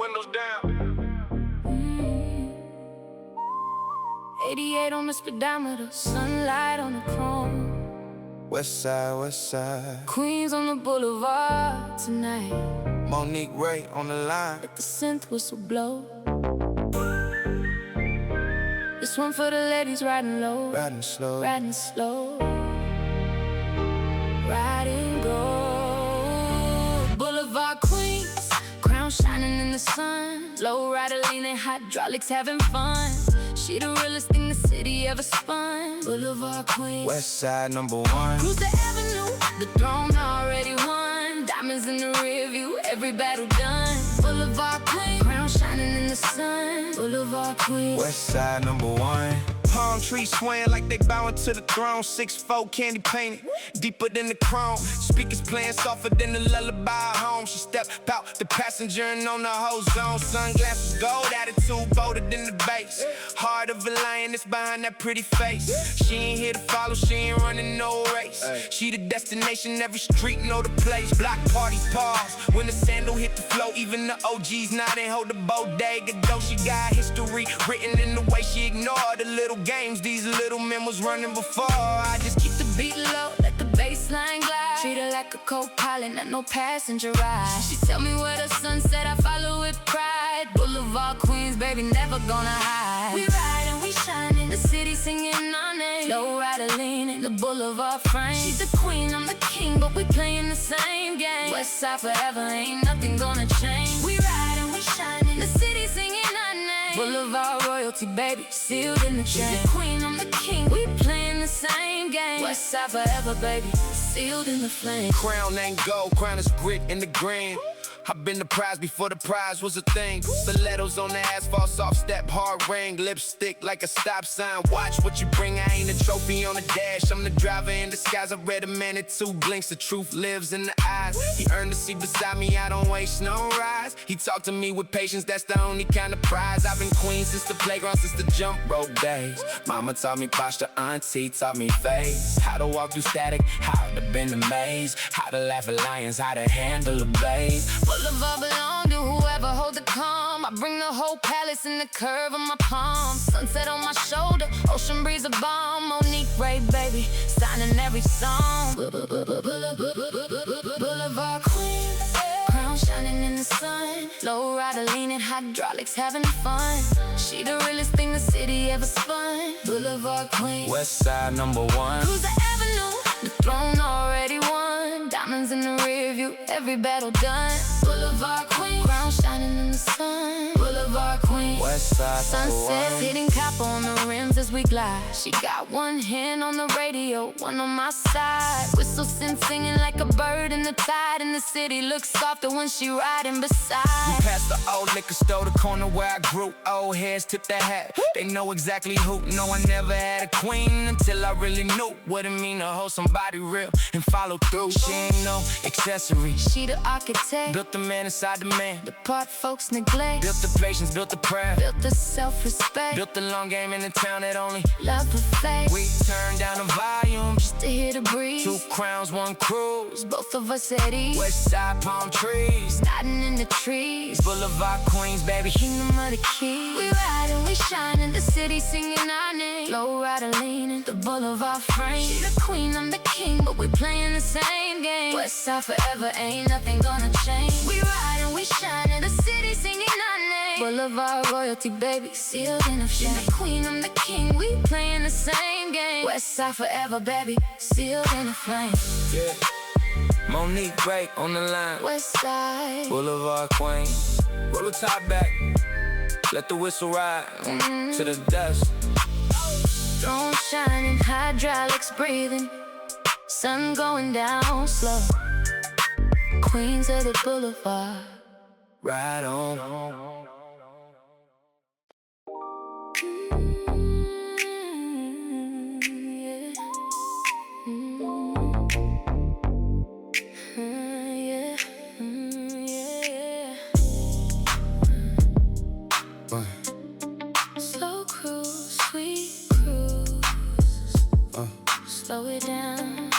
windows down. 88 on the speedometer, sunlight on the chrome. Westside, Westside, Queens on the boulevard tonight. Monique Ray on the line. Let the synth whistle blow. This one for the ladies riding low, Riding slow, riding slow, riding go. Boulevard Queens, crown shining in the sun. Lowrider leaning, hydraulics having fun. She the realest thing the city ever spun. Boulevard Queens, Westside #1. cruise the avenue, the throne already won. Diamonds in the rear view, every battle done. Boulevard Queens, crown shining in the sun. Boulevard Queens, Westside #1. Palm trees swaying like they bowing to the throne. 6'4" candy painted, deeper than the chrome. Speakers playing softer than the lullaby home. She stepped out the passenger and on the whole zone. Sunglasses gold, attitude bolder than the bass. Heart of a lioness behind that pretty face. She ain't here to follow, she ain't running no race. She the destination, every street know the place. Block parties pause when the sandal hit the floor. Even the OGs nodding, hold the bodega though. She got history written in the way she ignored the little games these little men was running before. I just keep the beat low, let the bassline glide. Treat her like a co-pilot, not no passenger ride. She tell me where the sun set, I follow with pride. Boulevard Queens, baby, never gonna hide. We ride and we shine in the city singing our name. Lowrider leaning, the boulevard frame. She's the queen, I'm the king, but we playing the same game. Westside forever, ain't nothing gonna change. We ride and we shine in the city singing our name. Boulevard royalty, baby, sealed in the chain. She's the queen, I'm the king, we playing the same game. Westside forever, baby, sealed in the flame. crown ain't gold, crown is grit in the grain. I've been the prize before the prize was a thing. Stilettos on the asphalt, soft step, hard ring. Lipstick like a stop sign. Watch what you bring, I ain't a trophy on the dash. I'm the driver in disguise. I read a man in 2 blinks. The truth lives in the eyes. He earned the seat beside me, I don't waste no rise. He talked to me with patience, that's the only kind of prize. I've been queen since the playground, since the jump rope days. Mama taught me posture, auntie taught me face. How to walk through static, how to bend the maze. How to laugh at lions, how to handle a blaze. Boulevard belong to whoever hold the calm. I bring the whole palace in the curve of my palm. Sunset on my shoulder, ocean breeze a bomb. Monique Ray, baby, signing every song. Boulevard Queens, crown shining in the sun. Lowrider leaning, hydraulics having fun. She the realest thing the city ever spun. Boulevard Queens, Westside #1. cruise the avenue, the throne already won. Diamonds in the rear view, every battle done. Boulevard Queens, crown shining in the sun. Boulevard Queens, Westside sunsets #1. hitting copper on the rims as we glide. She got one hand on the radio, one on my side. Whistle singing like a bird in the tide. And the city looks softer when she riding beside. We passed the old liquor store, the corner where I grew. Old heads tip their hat, they know exactly who. No, I never had a queen until I really knew what it mean to hold somebody real and follow through. She ain't no accessory, She the architect, built the man inside the man. the part folks neglect. Built the patience, built the prayer, Built the self-respect, built the long game in the town that only love perfect. we turn down the volume. Just to hear the breeze, 2 crowns, 1 cruise. both of us at ease. Westside palm trees, Nodding in the trees, Boulevard Queens, baby. kingdom of the keys. We ride and we shine in the city singing our name. Lowrider leaning, the boulevard frame. She the queen, I'm the king, but we playing the same game. Westside forever, ain't nothing gonna change. We ride and we shine in the city singing our name. Boulevard royalty, baby, sealed in the flame. She the queen, I'm the king, we playing the same game. Westside forever, baby, sealed in the flame. Yeah. Monique Ray on the line. Westside, Boulevard Queens. Roll the top back, let the whistle ride to the dust. throne shining, hydraulics breathing, sun going down slow. Queens of the boulevard, Ride on. yeah. Yeah. Slow cruise, sweet cruise. Slow it down.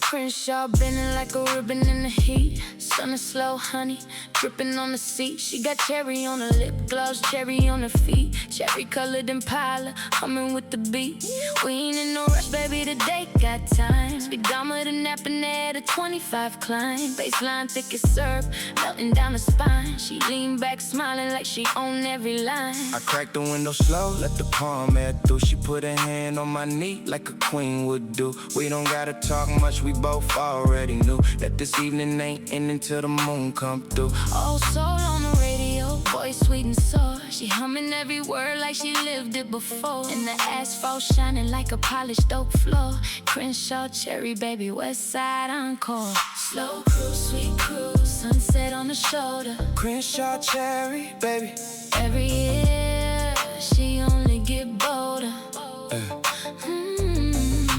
Crenshaw bending like a ribbon in the heat. on the slow honey, dripping on the seat. She got cherry on her lip gloss, cherry on her feet. Cherry colored Impala, humming with the beat. We ain't in no rush, baby, today got time. Speedometer napping at a 25 climb. Baseline thick as syrup, melting down the spine. She lean back smiling like she own every line. I cracked the window slow, let the palm air through. She put her hand on my knee like a queen would do. We don't gotta talk much, we both already knew that this evening ain't ending till the moon come through. Oh, soul on the radio, voice sweet and sour. She humming every word like she lived it before. And the asphalt shining like a polished oak floor. Crenshaw Cherry, baby, Westside encore. Slow cruise, sweet cruise, sunset on the shoulder. Crenshaw Cherry, baby. Every year, she only get bolder.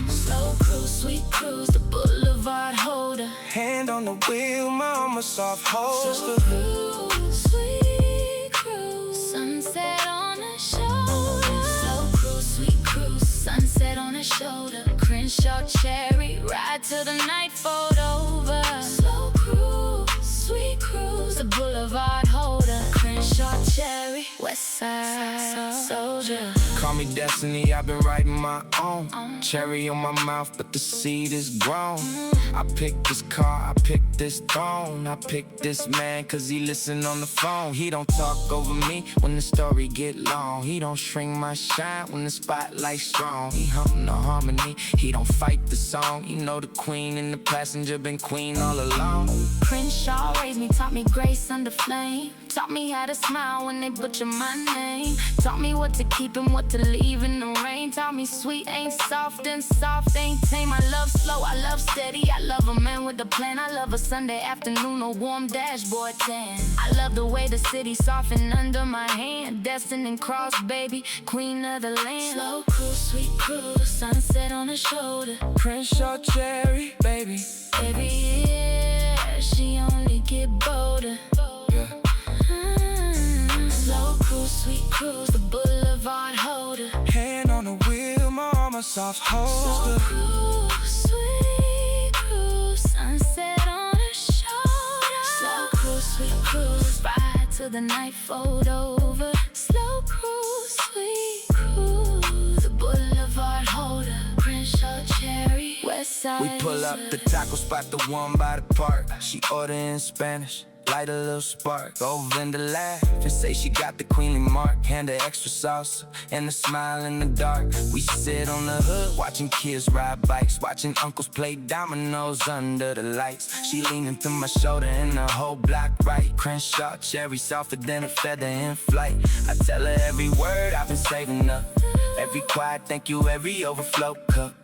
Slow cruise, sweet cruise, the Boulevard holder. Hand on the wheel, mama soft hold. Slow cruise, sweet cruise, sunset on the shoulder. Slow cruise, sweet cruise, sunset on the shoulder. Crenshaw Cherry, ride till the night fold over. Slow cruise, sweet cruise, the Boulevard holder. Crenshaw Cherry, Westside soldier. Call me Destiny, I've been writing my own. Cherry on my mouth, but the seed is grown. I picked this car, I picked this throne. I picked this man, cause he listen on the phone. He don't talk over me when the story get long. He don't shrink my shine when the spotlight's strong. He humming the harmony, he don't fight the song. You know the queen and the passenger been queen all along. Crenshaw raised me, taught me grace under flame. Taught me how to smile when they butcher my name. Taught me what to keep and what to leave in the rain. Taught me sweet ain't soft and soft ain't tame. I love slow, I love steady. I love a man with a plan. I love a Sunday afternoon, a warm dashboard tan. I love the way the city softened under my hand. Destined and cross, baby, queen of the land. Slow cruise, sweet cruise, sunset on the shoulder. Crenshaw Cherry, baby. Every year, she only get bolder. Slow cruise, sweet cruise, the Boulevard holder. Hand on the wheel, mama soft hold. Slow cruise, sweet cruise, sunset on the shoulder. Slow cruise, sweet cruise, ride till the night fold over. Slow cruise, sweet cruise, the Boulevard holder. Crenshaw Cherry, Westside. We pull up the taco spot, the one by the park. She order in Spanish, light a little spark. Over in the laugh and say she got the queenly mark. Hand her extra sauce and a smile in the dark. We sit on the hood watching kids ride bikes, watching uncles play dominoes under the lights. She leaning through my shoulder and the whole block right. Crenshaw Cherry, softer than a feather in flight. I tell her every word I've been saving up, every quiet thank you, every overflow cup.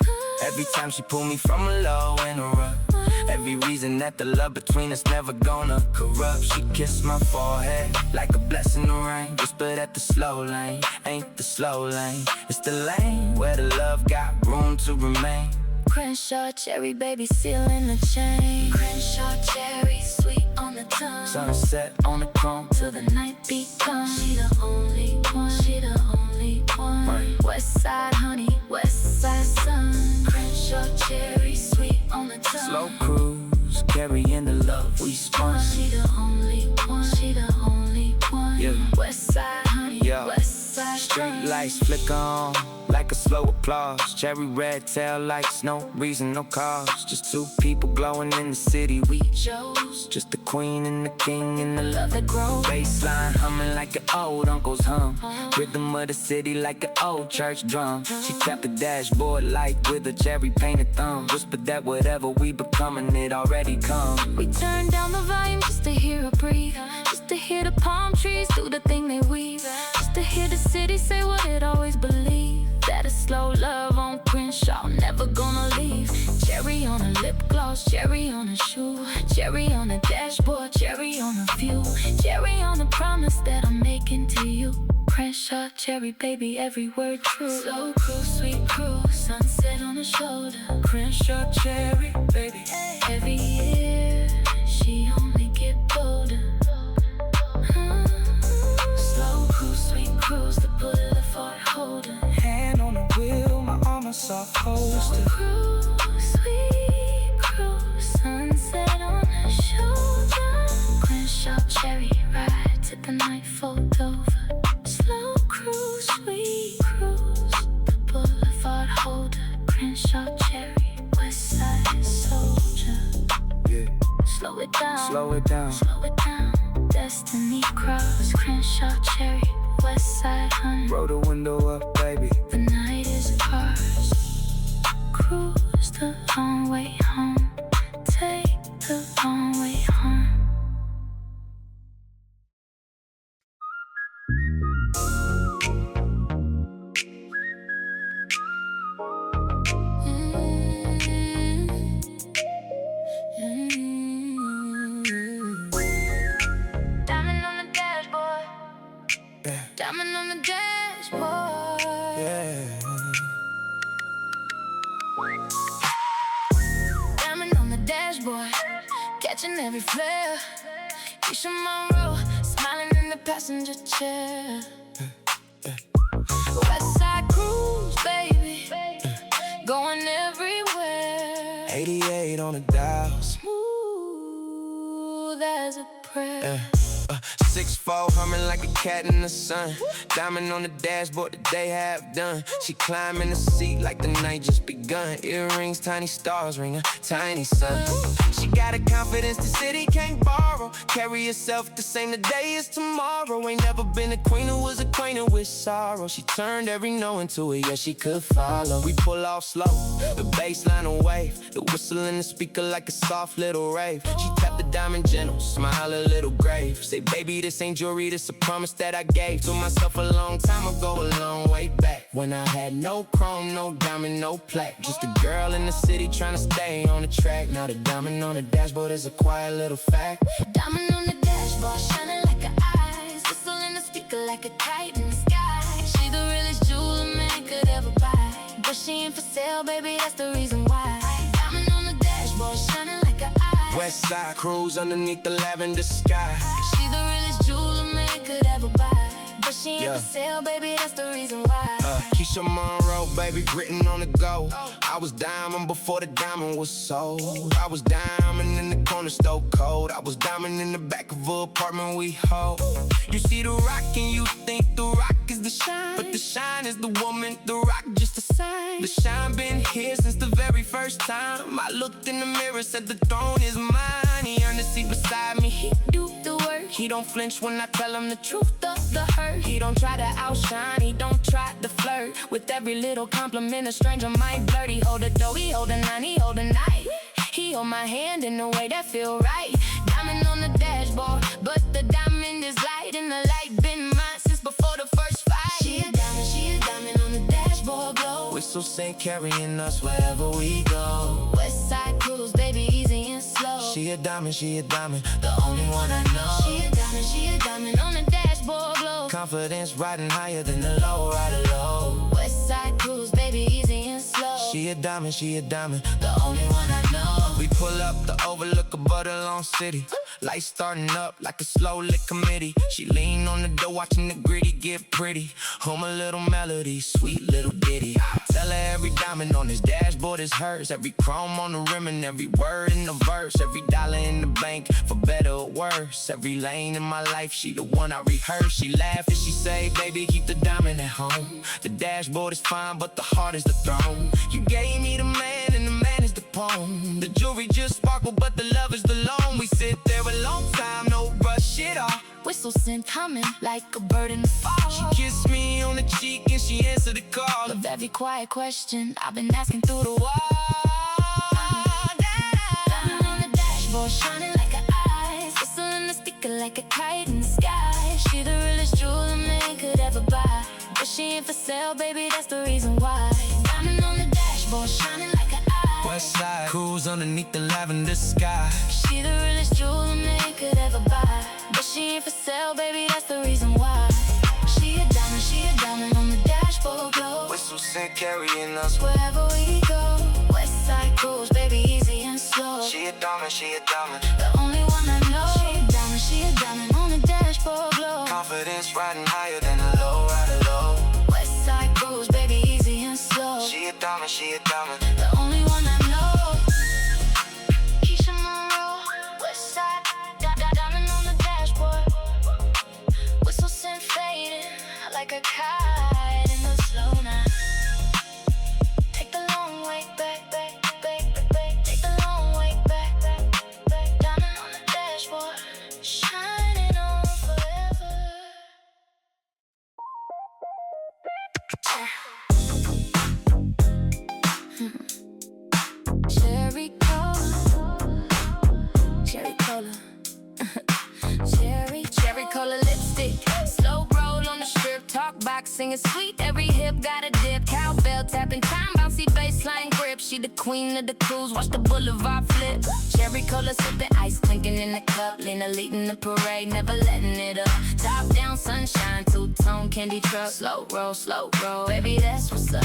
Every time she pull me from a low in a rut. Every reason that the love between us never gonna corrupt. She kissed my forehead like a blessing to rain. Whispered at the slow lane, ain't the slow lane. It's the lane where the love got room to remain. Crenshaw Cherry, baby, sealing the chain. Crenshaw Cherry, sweet on the tongue. Sunset on the chrome till the night becomes. She the only one, she the only one. Right. Westside honey, Westside sun. Crenshaw Cherry, sweet on the tongue. Slow cruise, carrying the love we spun. She the only one, she the only one. Yeah. Westside honey, Yeah. Westside Street lights flicker on like a slow applause. Cherry red tail lights, no reason, no cause. Just two people glowing in the city we chose. Just the queen and the king and the love that grows. Baseline humming like an old uncle's hum. Rhythm of the city like an old church drum. She tapped the dashboard light with a cherry painted thumb. Whispered that whatever we becoming, it already come. We turn down the volume just to hear her breathe. Just to hear the palm trees do the thing they weave. Just to hear the city say what it always believed. That a slow love on Crenshaw, never gonna leave. Cherry on a lip gloss, cherry on a shoe. Cherry on the dashboard, cherry on the view. Cherry on the promise that I'm making to you. Crenshaw Cherry, baby, every word true. Slow cruise, sweet cruise, sunset on the shoulder. Crenshaw Cherry, baby. Every year, she only get bolder. Slow cruise, sweet cruise, the Boulevard holder. Hand on the wheel, my arm a soft holster. Cruise, sweet cruise, sunset on the shoulder. slow it down, slow it down, slow it down. Destiny cross, Crenshaw Cherry, Westside Honey. roll the window up, baby. The night is ours. Cruise the long way home. Take the long way home. Diamond on the dashboard. Yeah. Diamond on the dashboard. Yeah. Diamond on the dashboard, catching every flare. Keisha Monroe, smiling in the passenger chair. Westside cruise, baby, going everywhere. 88 on the dial. Smooth as a prayer. 6'4", humming like a cat in the sun. Diamond on the dashboard, the day half done. She climb in the seat like the night just begun. Earrings, tiny stars, ring a tiny sun. She got a confidence the city can't borrow. Carry herself the same today as tomorrow. Ain't never been a queen who was acquainted with sorrow. She turned every no into a yes she could follow. We pull off slow, the bassline a wave. The whistle in the speaker like a soft little rave. She tapped the diamond gentle, smile a little grave. Say baby, this ain't jewelry, this a promise that I gave to myself a long time ago, a long way back. When I had no chrome, no diamond, no plaque. Just a girl in the city trying to stay on the track. Now the diamond on the dashboard is a quiet little fact. Diamond on the dashboard, shining like her eyes. Whistle in the speaker like a kite in the sky. She the realest jewel a man could ever buy. But she ain't for sale, baby, that's the reason why. Diamond on the dashboard, shining like her eyes. Westside cruise underneath the lavender sky. She the realest jewel a man could ever buy. But she ain't Yeah. for sale, baby, that's the reason why. Keisha Monroe, baby, written on the go. I was diamond before the diamond was sold. I was diamond in the corner store cold. I was diamond in the back of an apartment we hold. You see the rock and you think the rock is the shine, but the shine is the woman, the rock just a sign. The shine been here since the very first time I looked in the mirror, said the throne is mine. He earned a seat beside me, he Do the work, he don't flinch when I tell him the truth. the hurt. He don't try to outshine, he don't try to flirt. With every little compliment a stranger might flirt. He hold a dough, he hold a nine, he hold a knife. He hold my hand in a way that feel right. Diamond on the dashboard, but the diamond is light. And the light been mine since before the first fight. She a diamond on the dashboard glow. Whistle sing carrying us wherever we go. Westside cruise, baby, easy and slow. She a diamond, the only one I know. She a diamond on the dashboard glow. Confidence riding higher than the lowrider low. Westside cruise, baby, easy and slow. She a diamond, the only one I know. We pull up the overlook above the long city. Lights starting up like a slow lit committee. She lean on the door watching the gritty get pretty. Hum a little melody, sweet little ditty. Tell her every diamond on this dashboard is hers. Every chrome on the rim and every word in the verse. Every dollar in the bank, for better or worse. Every lane in my life, she the one I rehearse. She laugh and she say, baby, keep the diamond at home. The dashboard is fine, but the heart is the throne. You gave me the man and the man is the poem. The jewelry just sparkle, but the love is the loan. We sit there a long time, no rush at all. Whistle sent humming like a bird in the fall. She kissed me on the cheek and she answered the call. Of every quiet question I've been asking through the wall. Diamond on the dashboard, shining like her eyes. Whistle in the speaker like a kite in the sky. She the realest jewel a man could ever buy. But she ain't for sale, baby, that's the reason why. Diamond on the dashboard, shining like her eyes. Westside cruise underneath the lavender sky. She the realest jewel a man could ever buy. But she ain't for sale, baby, that's the reason why. She a diamond on the dashboard glow. Whistle sing carrying us Wherever we go, Westside cruise, baby, easy and slow. She a diamond, The only one I know. She a diamond on the dashboard glow. confidence riding higher than a lowrider low. Westside cruise, baby, easy and slow. She a diamond, The only one I know. Keisha Monroe, Westside, diamond on the dashboard. Whistle sent fading like a kite in the slow night. Take the long way back. Take the long way back. Diamond singing sweet, every hip got a dip. Cowbell tapping time, bouncy baseline grip. She the queen of the cruise, watch the boulevard flip. Cherry cola sipping, ice clinking in the cup. Lena leading the parade, never letting it up. Top down, sunshine, two-tone candy truck. Slow roll, baby, that's what's up.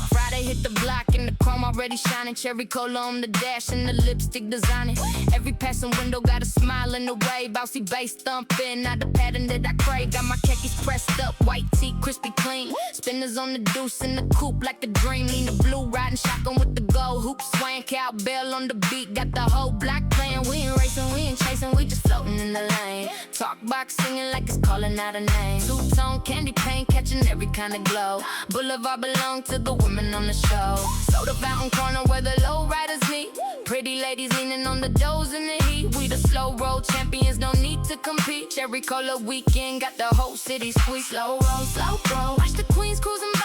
Friday hit the block and the chrome already shining. Cherry cola on the dash and the lipstick designing. Every passing window got a smile in the way. Bouncy bass thumping, not the pattern that I crave. Got my khakis pressed up, white tee, crispy clean. Spinners on the deuce in the coupe like a dream. Lean the blue riding shotgun with the gold hoop swaying. Cowbell on the beat, got the whole block playing. We ain't racing, we ain't chasing, we just floating in the lane. Talk box singing like it's calling out a name. Two-tone candy paint catching every kind of glow. Boulevard belong to the women on the show. Soda fountain corner where the lowriders meet. Pretty ladies leaning on the doors in the heat. We the slow roll champions, no need to compete. Cherry cola weekend got the whole city squeak. Slow roll, watch the queens cruising by.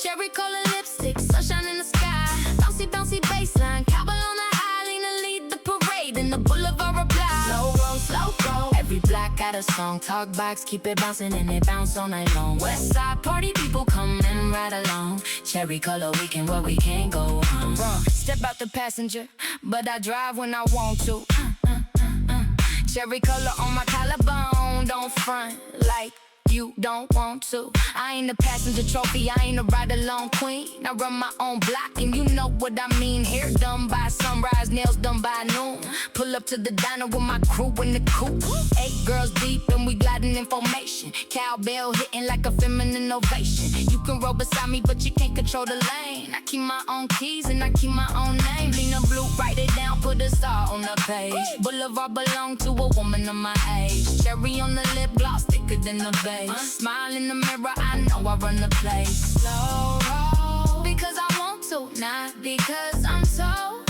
Cherry cola lipstick, sunshine in the sky. Bouncy baseline, cowbell on the high. Lena lead the parade and the boulevard reply. Slow roll, every block got a song. Talk box, keep it bouncing and it bounce all night long. Westside party people come and ride along. Cherry cola weekend where we can't go home. Step out the passenger, but I drive when I want to. Cherry cola on my collarbone, don't front like you don't want to. I ain't a passenger trophy, I ain't a ride-along queen. I run my own block and you know what I mean. Hair done by sunrise, nails done by noon. Pull up to the diner with my crew in the coupe. 8 girls deep and we gliding in formation. Cowbell hitting like a feminine ovation. You can roll beside me but you can't control the lane. I keep my own keys and I keep my own name. Lena Blue, write it down, put a star on the page. Boulevard belong to a woman of my age. Cherry on the lip gloss, thicker than the base. Smile in the mirror, I know I run the place. Slow roll, because I want to, not because I'm so.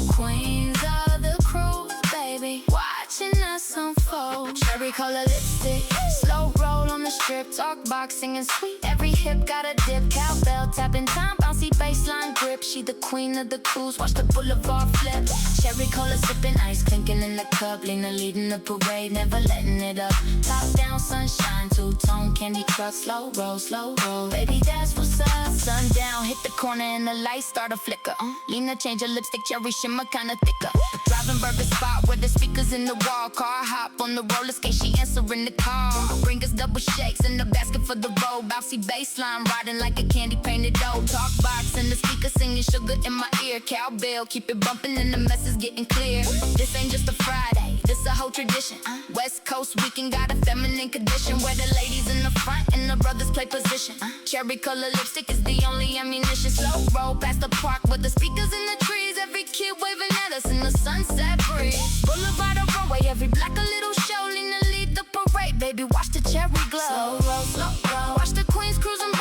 Queens of the cruise, baby, watching us unfold. Cherry cola lipstick, slow roll on the strip. Talk box singing sweet, every hip got a dip. Cowbell tapping time, bouncy baseline grip. She the queen of the cruise, watch the boulevard flip. Cherry cola sipping, ice clinking in the cup. Lena leading the parade, never letting it up. Top down, sunshine, two-tone candy truck. Slow roll, baby, that's what's up. Sundown, hit the corner and the lights start to flicker. Lena change her lipstick, cherry shimmer kinda thicker. Driving burger spot where the speakers in the wall. Car hop on the roller skate, she answering the call. Bring us double shakes in the basket for the road. Bouncy baseline, riding like a candy painted dough. Talk box and the speaker singing sugar in my ear. Cowbell, keep it bumping and the mess is getting clear. This ain't just a Friday, this a whole tradition. West Coast weekend got a feminine condition where the ladies in the front and the brothers play position. Cherry color lipstick is the only ammunition. Slow roll past the park with the speakers in the trees. Every kid waving at us in the sunset breeze. Boulevard or runway, every block a little show. Lena lead the parade, baby, watch the cherry glow. Slow roll, watch the queens cruising by.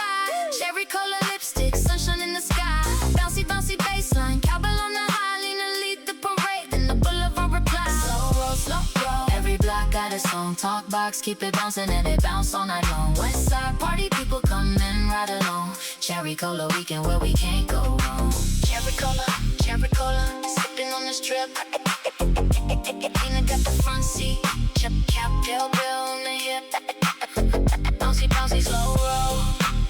Cherry color lipstick, sunshine in the sky. Bouncy baseline, cowbell on the high. Lena lead the parade, then the boulevard reply. Slow roll, every block got a song. Talk box, keep it bouncing and it bounce all night long. Westside party people come and ride along. Cherry cola weekend where we can't go wrong. Cherry cola, sipping on the strip. Lena got the front seat, cowbell on the hip. Bouncy, slow roll.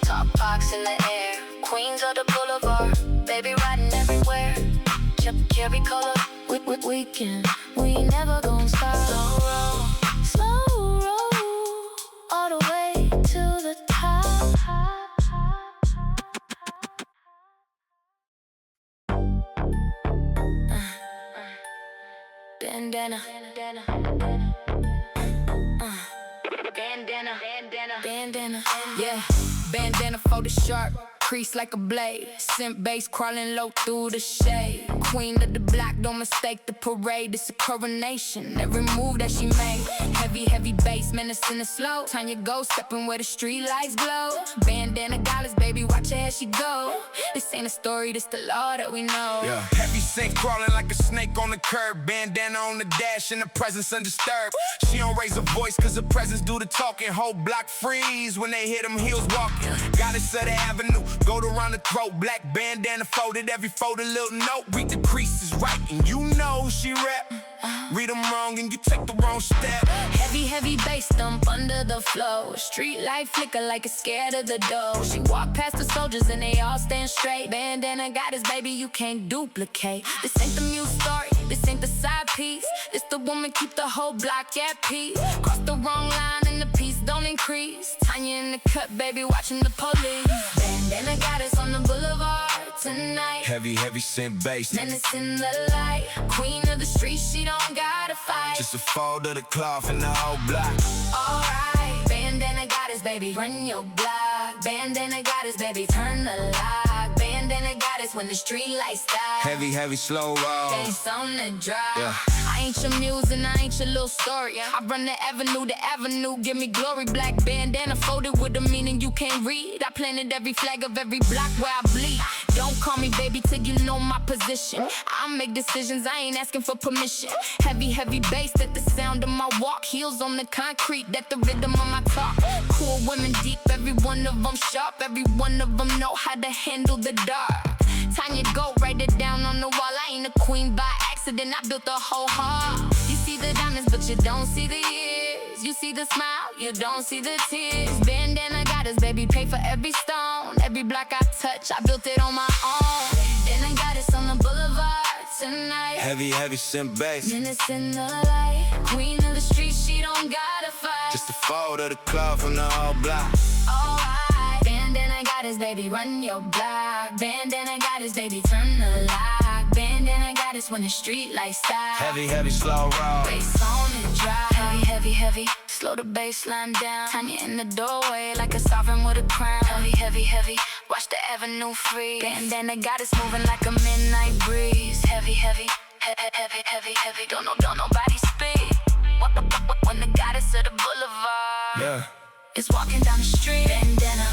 Top box in the air, queens of the boulevard, baby riding everywhere. Cherry cola, weekend, we ain't never gonna stop. Slow roll, all the way to the top. Bandana, yeah, bandana for the sharp, crease like a blade. Scent bass crawling low through the shade. Queen of the block, don't mistake the parade. It's a coronation, every move that she made. Heavy bass, menacing and slow. Tanya go, stepping where the street lights glow. Bandana Goddess, baby, watch her as she go. This ain't a story, this the law that we know. Yeah, heavy scent crawling like a snake on the curb. Bandana on the dash and the presence undisturbed. She don't raise her voice cause her presence do the talking. Whole block freeze when they hit them heels walking. Goddess of the avenue, gold around the throat. Black bandana folded, every folded little note. Read the creases right and you know she rep. Read them wrong and you take the wrong step. Heavy, heavy bass thump under the flow. Street light flicker like it's scared of the dough. She walk past the soldiers and they all stand straight. Bandana Goddess, baby, you can't duplicate. This ain't the muse story, this ain't the side piece. This the woman keep the whole block at peace. Cross the wrong line and the peace don't increase. Tanya in the cut, baby, watching the police. Bandana Goddess on the boulevard tonight. Heavy, heavy scent bass. Menace in the light. Queen of the streets, she don't gotta fight. Just a fold of the cloth and the whole block. Alright, Bandana Goddess, baby, run your block. Bandana Goddess, baby, turn the lock. Bandana Goddess when the street lights die. Heavy, heavy, slow roll. Face on the drive. Yeah. I ain't your muse and I ain't your little story. I run the avenue, give me glory. Black bandana folded with a meaning you can't read. I planted every flag of every block where I bleed. Don't call me baby till you know my position. I make decisions, I ain't asking for permission. Heavy, heavy bass at the sound of my walk. Heels on the concrete, that the rhythm of my talk. Cool women deep, every one of them sharp. Every one of them know how to handle the dark. Tanya go, write it down on the wall. I ain't a queen by accident, I built a whole heart. You see the diamonds, but you don't see the years. You see the smile, you don't see the tears. Bandana Goddess, baby, pay for every stone. Every block I touch, I built it on my own. Bandana Goddess on the boulevard tonight. Heavy, heavy scent bass. Menace in the light. Queen of the streets, she don't gotta fight. Just a fold of the cloth from the whole block. Alright, Bandana Goddess, baby, run your block. Bandana Goddess, baby, turn the lock. Bandana Goddess when the street lights die. Heavy, heavy, slow roll. Bass on the drive. Heavy, heavy, heavy, slow the baseline down. Tanya in the doorway like a sovereign with a crown. Heavy, heavy, heavy, watch the avenue free. Bandana Goddess moving like a midnight breeze. Heavy, heavy, heavy, heavy, heavy, heavy. Don't nobody speak. When the goddess of the boulevard. Yeah. It's walking down the street.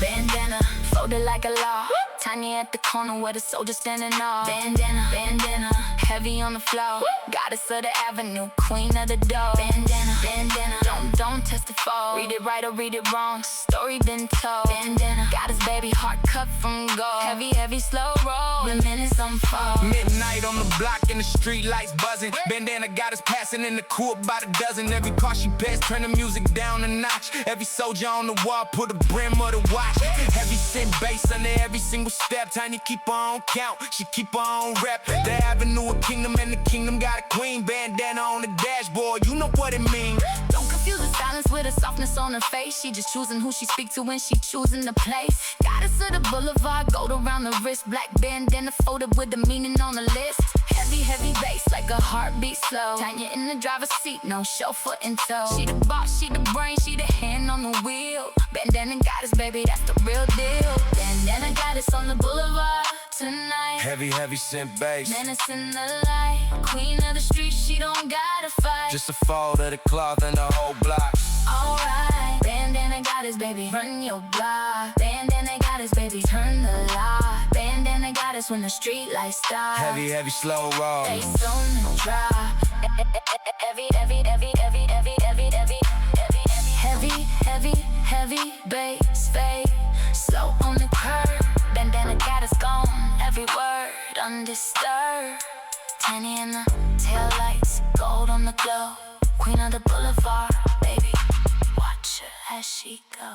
Bandana, folded like a law. Tanya at the corner where the soldiers standing off. Bandana, heavy on the floor. Goddess of the avenue, queen of the door. Bandana, don't test the fall. Read it right or read it wrong, story been told. Bandana, goddess baby, heart cut from gold. Heavy, heavy, slow roll, the minutes unfold. Midnight on the block and the street lights buzzing. Bandana Goddess passing in the court by the dozen. Every car she passed, turn the music down a notch. Every soldier on the wall, put a brim of the watch. Heavy scent bass under every single step. Tiny keep her on count, she keep her on rep. The avenue of kingdom and the kingdom got a queen. Bandana on the dashboard, you know what it mean. Don't confuse the silence with a softness on her face. She just choosing who she speak to when she choosing the place. Goddess of the boulevard, gold around the wrist. Black bandana folded with the meaning on the list. Heavy, heavy bass like a heartbeat slow. Tanya in the driver's seat, no chauffeur in tow. She the boss, she the brain, she the hand on the wheel. Bandana Goddess, baby, that's the real deal. Bandana Goddess on the boulevard tonight. Heavy, heavy scent bass. Menace in the light. Queen of the streets, she don't gotta fight. Just a fold of the cloth and the whole block. Alright, Bandana Goddess, baby, run your block. Bandana Goddess, baby, turn the lock. Bandana Goddess when the street lights die. Heavy, heavy, slow roll. Bass on the drive. Heavy, heavy, heavy, heavy, heavy, heavy, heavy, heavy, heavy, heavy bass, fade. Slow on the curb. Bandana Goddess gone. Every word undisturbed. Tiny in the taillights, gold on the glow. Queen of the boulevard, baby, watch her as she go.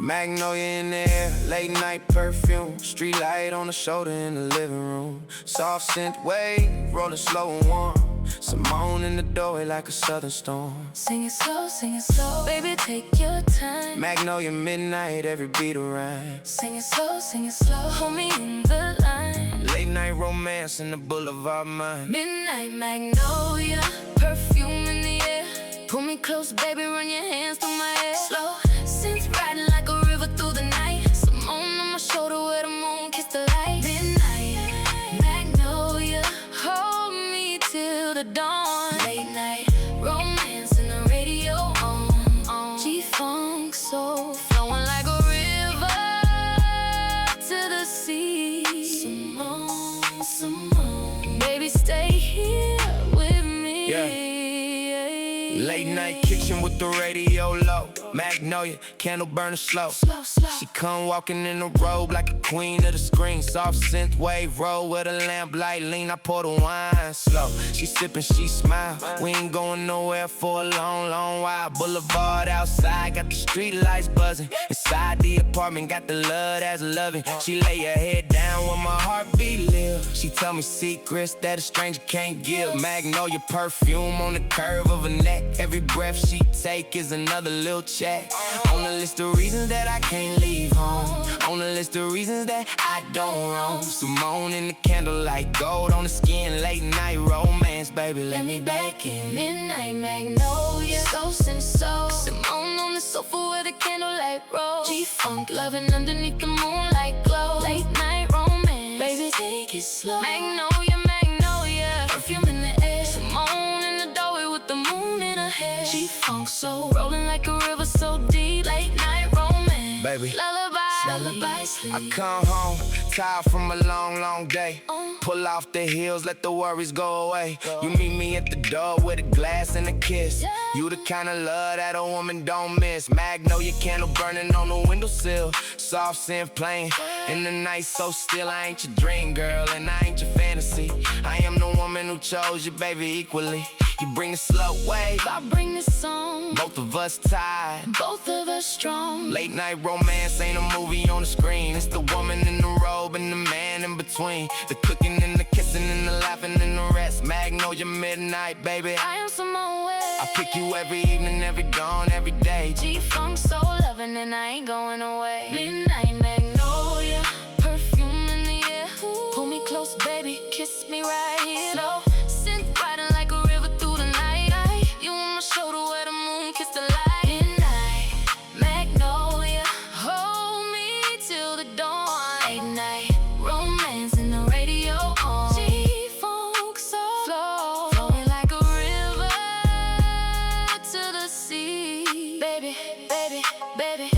Magnolia in the air, late night perfume. Street light on the shoulder in the living room. Soft scent wave, rolling slow and warm. Simone in the doorway like a southern storm. Sing it slow, baby, take your time. Magnolia midnight, every beat a rhyme. Sing it slow, hold me in the line. Late night romance in the boulevard mind. Midnight Magnolia, perfume in the air. Pull me close, baby, run your hands through my hair. Slow, scents riding like a river through the night. Simone on my shoulder where the moon kissed the light. Midnight Magnolia, hold me till the dawn. Late night romance in the radio on. G-funk soul flowing like a river to the sea. Simone, baby, stay here with me. Yeah. Late night kitchen with the radio low. Magnolia, candle burning slow. She come walking in the robe like a queen of the screen. Soft synth wave roll with a lamp light lean. I pour the wine slow. She sippin', she smile. We ain't going nowhere for a long, long while. Boulevard outside, got the street lights buzzing. Inside the apartment, got the love that's loving. She lay her head down when my heartbeat live. She tell me secrets that a stranger can't give. Magnolia perfume on the curve of her neck. Every breath she take is another little check. On the list of reasons that I can't leave home. On the list of reasons that I don't roam. Simone in the candlelight, gold on the skin, late night romance, baby. Let me back in. Midnight Magnolia, ghost and soul. Simone on the sofa with a candlelight roll. G-funk loving underneath the moonlight glow. Late night romance, baby take it slow. Magnolia, Magnolia, perfume in the air. Simone in the doorway with the moon in her hair. G-funk soul, rolling like a river so deep. Late night romance, baby. Lullaby sleep. I come home, tired from a long, long day. Pull off the heels, let the worries go away. You meet me at the door with a glass and a kiss. You the kind of love that a woman don't miss. Magnolia candle burning on the windowsill. Soft synth playing in the night so still. I ain't your dream girl and I ain't your fantasy. I am the woman who chose you, baby, equally. You bring the slow wave, I bring the song. both of us tied, Both of us strong. late night romance ain't a movie on the screen. It's the woman in the robe and the man in between. The cooking and the kissing and the laughing and the rest. Magnolia midnight, baby. I am Simone West. I pick you every evening, every dawn, every day. G-funk so loving and I ain't going away. Midnight Magnolia, perfume in the air. Pull me close, baby, kiss me right here. Slow, synth riding like a river through the night. You on my shoulder where the moon kiss the light. Midnight Magnolia, hold me till the dawn. Late night romance in the radio on. G-funk so flow, flowing like a river to the sea. Baby, baby, baby,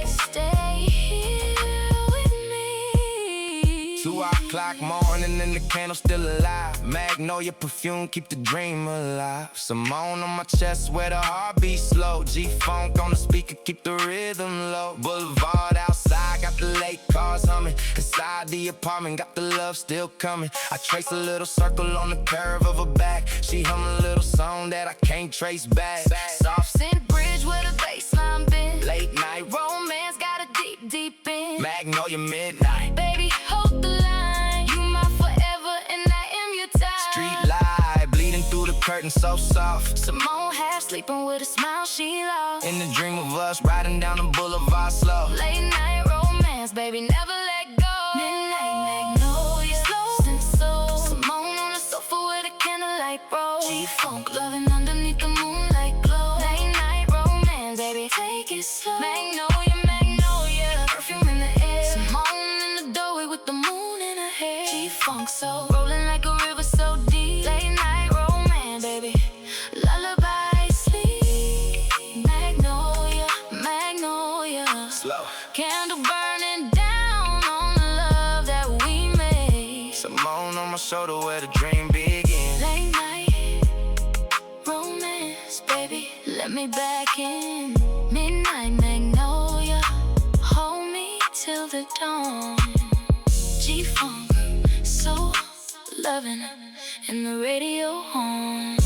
stay here with me. 2 o'clock morning and the candle still alive. Magnolia perfume keep the dream alive. Simone on my chest where the heart beats slow. G-funk on the speaker keep the rhythm low. Boulevard outside got the late cars humming. Inside the apartment got the love still coming. I trace a little circle on the curve of her back. She hum a little song that I can't trace back. Soft synth bridge with a bassline bend. Late night Romance got a deep, deep in. Magnolia midnight. Baby, hold the line. You my forever and I am your time. Street light bleeding through the curtain so soft. Simone half sleeping with a smile she lost. In the dream of us riding down the boulevard slow. Late night romance, baby, never let go. Midnight Magnolia, slow and soul. Simone on the sofa with a candlelight roll. G-funk loving underneath the moonlight glow. Late night romance, baby, take it slow. Magnolia, Magnolia, perfume in the air. Simone in the doorway with the moon in her hair. G-funk soul, rolling like a river so deep. Late night romance, baby, lullaby sleep. Magnolia, Magnolia, Slow. candle burning down on the love that we made. Simone on my shoulder where the dream begins. Late night romance, baby, let me back in. Midnight Magnolia, hold me till the dawn. G-funk, so loving, and the radio on.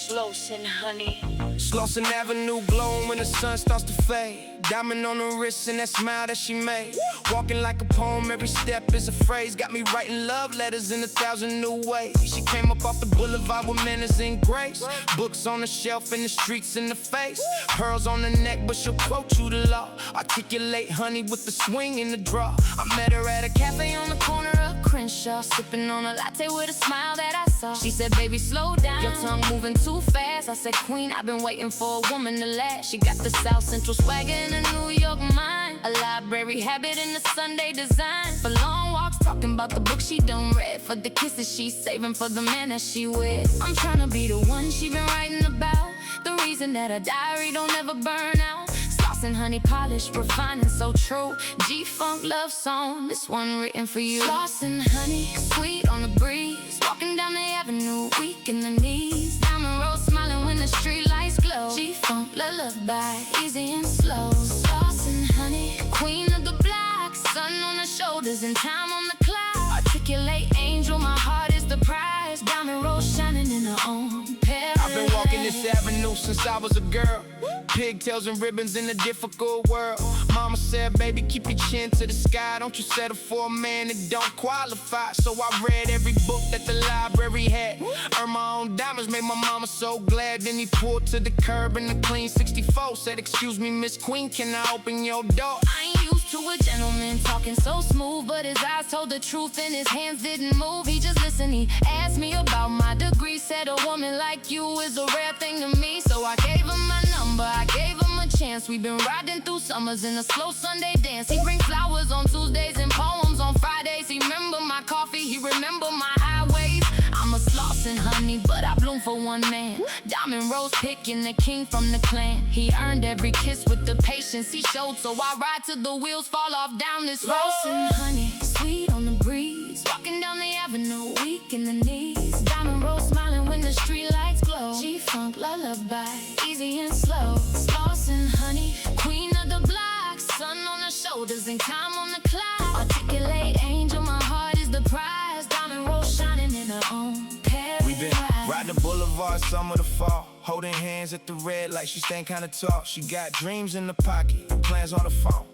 Slauson Honey. Slauson Avenue glowing when the sun starts to fade. Diamond on her wrist and that smile that she made. Walking like a poem, every step is a phrase. Got me writing love letters in 1,000 new ways. She came up off the boulevard with manners and grace. Books on the shelf and the streets in the face. Pearls on the neck, but she'll quote you the law. Articulate honey with the swing in the draw. I met her at a cafe on the corner of Crenshaw, sipping on a latte with a smile that I saw. She said, baby, slow down, your tongue moving too fast. I said, queen, I've been waiting for a woman to last. She got the South Central swagger in a New York mind. A library habit in the Sunday design. For long walks, talking about the book she done read. For the kisses she's saving for the man that she with. I'm tryna be the one she been writing about. The reason that her diary don't ever burn out. Slauson Honey, polished, refining, so true. G-Funk love song, this one written for you. Slauson Honey, sweet on the breeze. Walking down the avenue, weak in the knees. Diamond rose smiling when the street lights glow. G-Funk lullaby, easy and slow. Slauson Honey, queen of the block. Sun on the shoulders and time on the clock. Articulate angel, my heart is the prize. Diamond rose shining in her own paradise. I've been walking this avenue since I was a girl. Pigtails and ribbons in a difficult world. Mama said, baby, keep your chin to the sky. Don't you settle for a man that don't qualify. So I read every book that the library had. Earned my own diamonds, made my mama so glad. Then he pulled to the curb in the clean 64. Said, excuse me, Miss Queen, can I open your door? I ain't used to a gentleman talking so smooth, but his eyes told the truth and his hands didn't move. He just listened, he asked me about my degree. Said a woman like you is a rare thing to me. So I gave him my number, I gave him a chance. We've been riding through summers in a slow Sunday dance. He bring flowers on Tuesdays and poems on Fridays. He remember my coffee, he remember my highways. I'm a Slauson Honey, but I bloom for one man. Diamond rose picking the king from the clan. He earned every kiss with the patience he showed. So I ride till the wheels fall off down this road. Slauson Honey, sweet on the breeze. Walking down the avenue, weak in the knees. Diamond rose smiling when the street lights glow. G-Funk lullaby, easy and slow. Slauson Honey, queen of the block. Sun on her shoulders and time on the clock. Articulate angel, my heart is the prize. Diamond rose shining in her own paradise. We been riding the boulevard summer to fall. Holding hands at the red light, she stand kinda tall. She got dreams in the pocket, plans on the phone.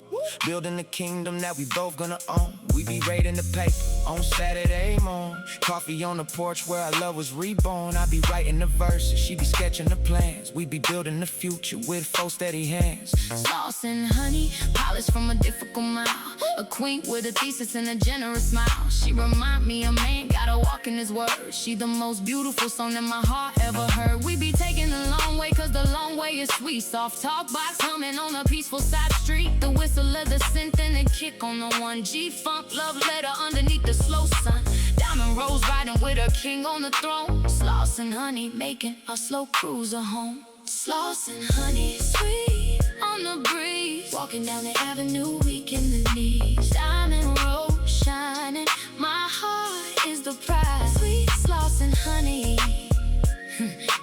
Building the kingdom that we both gonna own. We be raiding the paper on Saturday morning. Coffee on the porch where our love was reborn. I be writing the verses, she be sketching the plans. We be building the future with 4 steady hands. Slauson Honey, polished from a difficult mile. A queen with a thesis and a generous smile. She remind me a man gotta walk in his word. She the most beautiful song that my heart ever heard. We be taking the long way, cause the long way is sweet. Soft talk box humming on a peaceful side street. The whistle of the synth and a kick on the one. G-Funk love letter underneath the slow sun. Diamond rose riding with her king on the throne. Slauson Honey making a slow cruiser home. Slauson Honey, sweet on the breeze. Walking down the avenue, weak in the knees. Diamond rose shining, my heart is the prize. Sweet Slauson Honey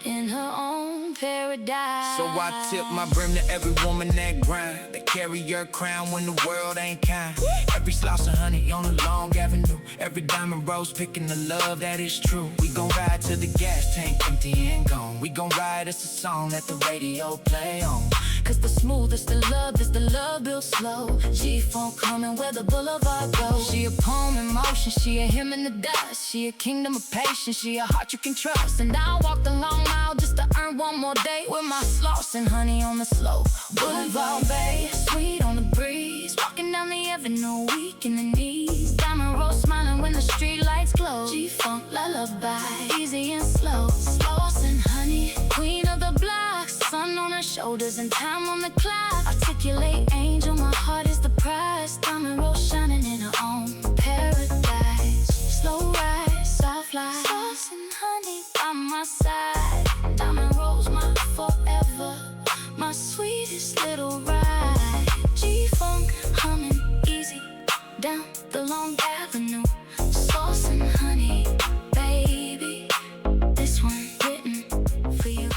in her own paradise. So I tip my brim to every woman that grind, that carry your crown when the world ain't kind. Every Slauson Honey on the long avenue. Every diamond rose picking the love that is true. We gon' ride till the gas tank empty and gone. We gon' ride, it's a song that the radio play on. Cause the smoothest the love is the love built slow. G-Funk coming where the boulevard goes. She a poem in motion, she a hymn in the dust. She a kingdom of patience, she a heart you can trust. And I walk the long mile just to earn one more day with my Slauson Honey on the slow Boulevard Bay. Sweet on the breeze, walking down the avenue, weak in the knees. Diamond rose smiling when the street lights glow. G-Funk lullaby, easy and slow. Slauson Honey, queen of the block. Sun on her shoulders and time on the clock. Articulate angel, my heart is the prize. Diamond rose shining in her own paradise. Slow ride, soft light. Slauson Honey by my side. Diamond rose my forever, my sweetest little ride. G-Funk humming easy down the long avenue. Slauson Honey, baby, this one written for you.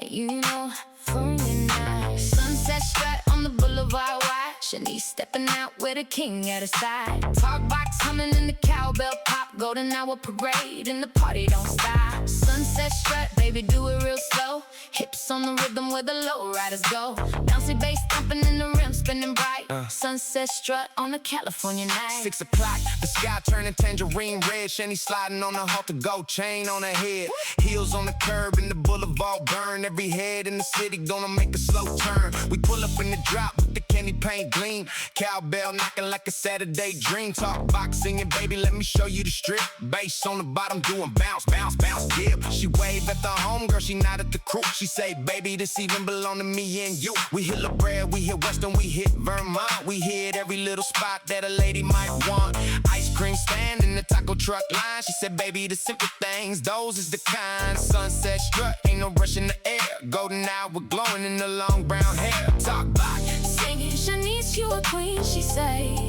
You know, from your night. Sunset strut on the boulevard wide. Shanice stepping out with a king at her side. Talk box humming in the cowbell pop. Golden hour parade and the party don't stop. Sunset strut, baby, do it real slow. Hips on the rhythm where the lowriders go. Bouncy bass thumping in the rim, spinning bright. Sunset strut on a California night. 6 o'clock, the sky turning tangerine red. Shanny sliding on the halter, gold chain on her head. Heels on the curb and the boulevard burn. Every head in the city gonna make a slow turn. We pull up in the drop with the candy paint gleam. Cowbell knocking like a Saturday dream. Talk boxing and baby, let me show you the strip. Bass on the bottom doing bounce, bounce, bounce, dip. She wave at the homegirl, she nodded the crew. She say, baby, this even belong to me and you. We hit La Brea, we hit Western, we hit Vermont. We hit every little spot that a lady might want. Ice cream stand in the taco truck line. She said, baby, the simple things, those is the kind. Sunset strut, ain't no rush in the air. Golden hour glowing in the long brown hair. Talk back. Singing, Shanice, you a queen, she say.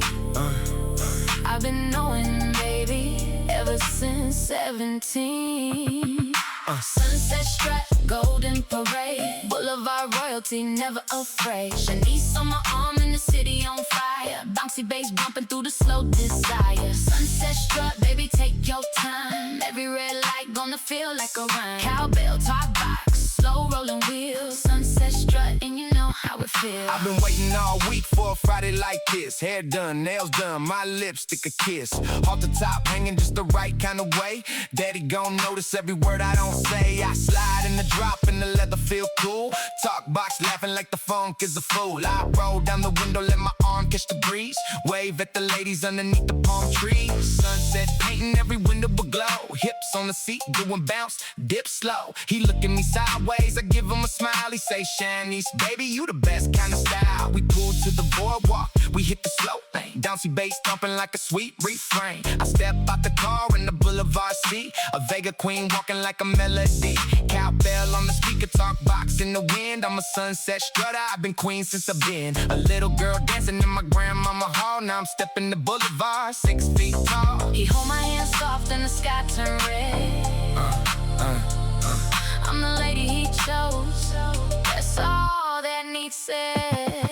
I've been knowing, baby, ever since 17. Sunset strut, golden parade. Boulevard royalty, never afraid. Shanice on my arm and the city on fire. Bouncy bass bumping through the slow desire. Sunset strut, baby, take your time. Every red light gonna feel like a rhyme. Cowbell, talk box, slow rolling wheels. Sunset strut, and you know how it feels. I've been waiting all week for a Friday like this. Hair done, nails done, my lipstick a kiss. Off the top, hanging just the right kind of way. Daddy gon' notice every word I don't say. I slide in the drop and the leather feel cool. Talk box laughing like the funk is a fool. I roll down the window, let my arm catch the breeze. Wave at the ladies underneath the palm trees. Sunset painting every window but glow. Hips on the seat, doing bounce, dip slow. He looking me sideways, I give him a smile. He say, Shanice, baby, you the best kind of style. We pull to the boardwalk, we hit the slow lane. Bouncy bass thumping like a sweet refrain. I step out the car in the boulevard seat. A Vega queen walking like a melody. Cowbell on the speaker, talk box in the wind. I'm a sunset strutter, I've been queen since I've been a little girl dancing in my grandmama hall. Now I'm stepping the boulevard, 6 feet tall. He hold my hand soft and the sky turn red. I'm the lady he chose. That's all that needs said.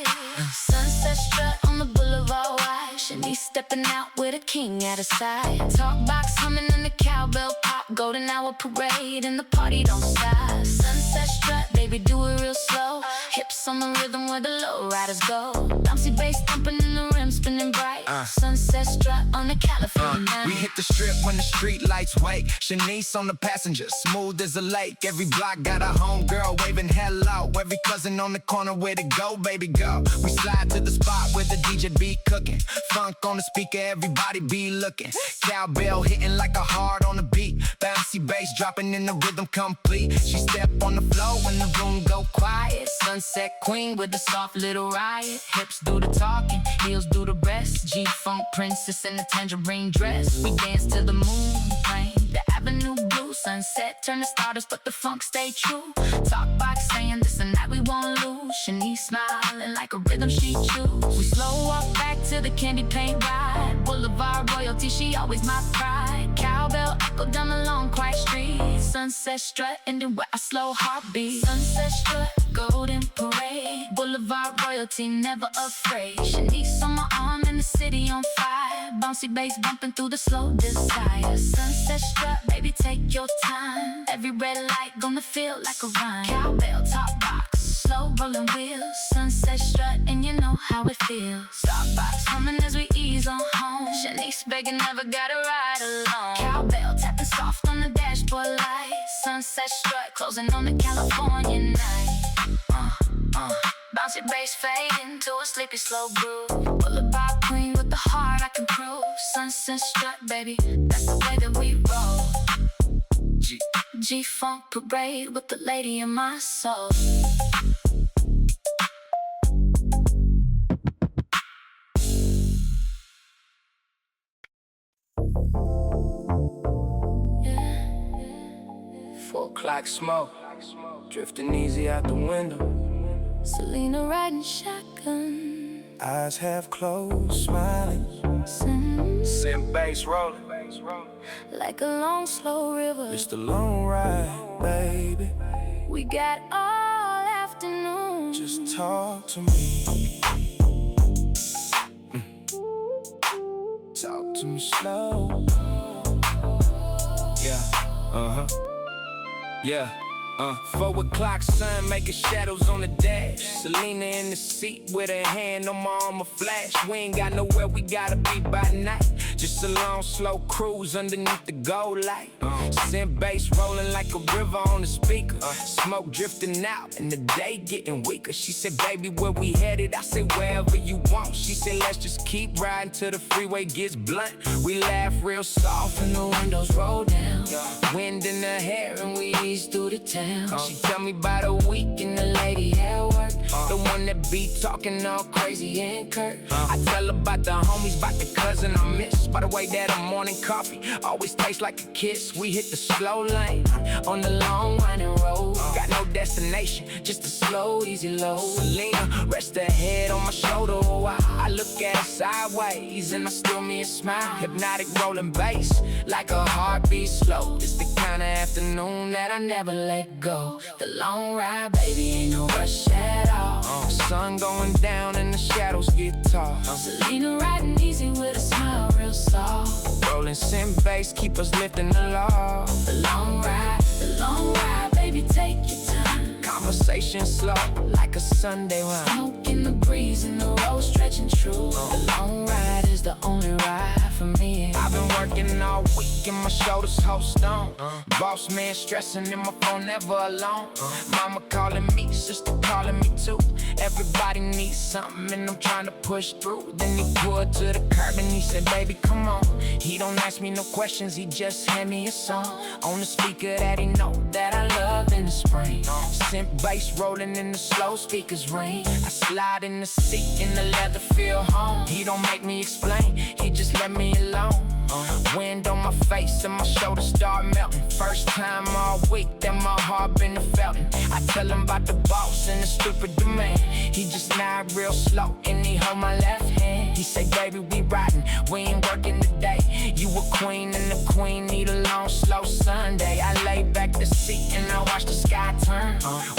Sunset strut on the boulevard wide. Shanice stepping out with a king at her side. Talk box humming and the cowbell pop. Golden hour parade and the party don't stop. Sunset strut, baby, do it real slow. Hips on the rhythm where the lowriders go. Bouncy bass thumping in the rim, spinning bright. Sunset strut on the California night. We hit the strip when the street lights wake. Shanice on the passenger, smooth as a lake. Every block got a homegirl waving hello. Every cousin on the corner, where to go, baby, go. We slide to the spot where the DJ be cooking. Funk on the speaker, everybody be looking. Cowbell hitting like a heart on the beat. Bouncy bass dropping in the rhythm complete. She step on the floor when the room go quiet. Sunset queen with a soft little riot. Hips do the talking, heels do the rest. G-funk princess in the tangerine dress. We dance to the moon plane, the avenue blue. Sunset turn the starters, but the funk stay true. Talk box saying this the night we won't lose. Shanice smiling like a rhythm she choose. We slow walk back to the candy paint ride. Boulevard royalty, she always my pride. Cowbell echo down the long quiet street. Sunset strut ending with a slow heartbeat. Sunset strut, golden parade. Boulevard royalty, never afraid. Shanice on my arm and the city on fire. Bouncy bass bumping through the slow desire. Sunset strut, baby, take your time. Every red light gonna feel like a rhyme. Cowbell, top box, slow rolling wheels. Sunset strut, and you know how it feels. Stop box humming as we ease on home. Shanice begging, never gotta ride alone. Cowbell tapping soft on the dashboard light. Sunset strut, closing on the California night. Bouncy bass fading to a sleepy slow groove. Boulevard queen with the heart I can prove. Sunset strut, baby, that's the way that we roll. G-funk parade with the lady in my soul. Yeah. 4 o'clock smoke, drifting easy out the window. Selena riding shotgun, Eyes half closed, smiling. Sim bass rolling. like a long slow river. It's the long ride, baby. We got all afternoon. Just talk to me. Talk to me slow. Yeah, yeah. 4 o'clock sun making shadows on the dash. Selena in the seat with her hand on my arm, a flash. We ain't got nowhere we gotta be by night. Just a long slow cruise underneath the gold light. Synth bass rolling like a river on the speaker. Smoke drifting out and the day getting weaker. She said, baby, where we headed? I said, wherever you want. She said, let's just keep riding till the freeway gets blunt. We laugh real soft and the windows roll down. Wind in her hair and we ease through the town. She tell me about a week and the lady at work. The one that be talking all crazy and curt. I tell her about the homies, about the cousin I miss. By the way that a morning coffee always tastes like a kiss. We hit the slow lane on the long winding road. Got no destination, just a slow, easy load. Selena rest her head on my shoulder a while. I look at her sideways and I still me a smile. Hypnotic rolling bass like a heartbeat slow. It's the kind of afternoon that I never let go. The long ride, baby, ain't no rush at all. Sun going down and the shadows get tall. Selena riding easy with a smile real soft. Rolling synth bass keep us lifting the law. The long ride, baby, take your time. Conversation slow like a Sunday run. Smoke in the breeze and the road stretching true. The long ride is the only ride for me. I've been working all week and my shoulders hold stone. Boss man stressing and my phone never alone. Mama calling me, sister calling me too. Everybody needs something and I'm trying to push through. Then he pulled to the curb and he said, baby, come on. He don't ask me no questions, he just hand me a song. On the speaker that he know that I love in the spring. Synth bass rolling in the slow speakers ring. I slide in the seat in the leather feel home. He don't make me explain, he just let me alone. Wind on my face and my shoulders start melting. First time all week that my heart been felt. I tell him about the boss and the stupid demand. He just nod real slow and he hold my left hand. He say, baby, we riding, we ain't working today. You a queen and the queen need a long slow Sunday. I lay back the seat and I watch the sky turn.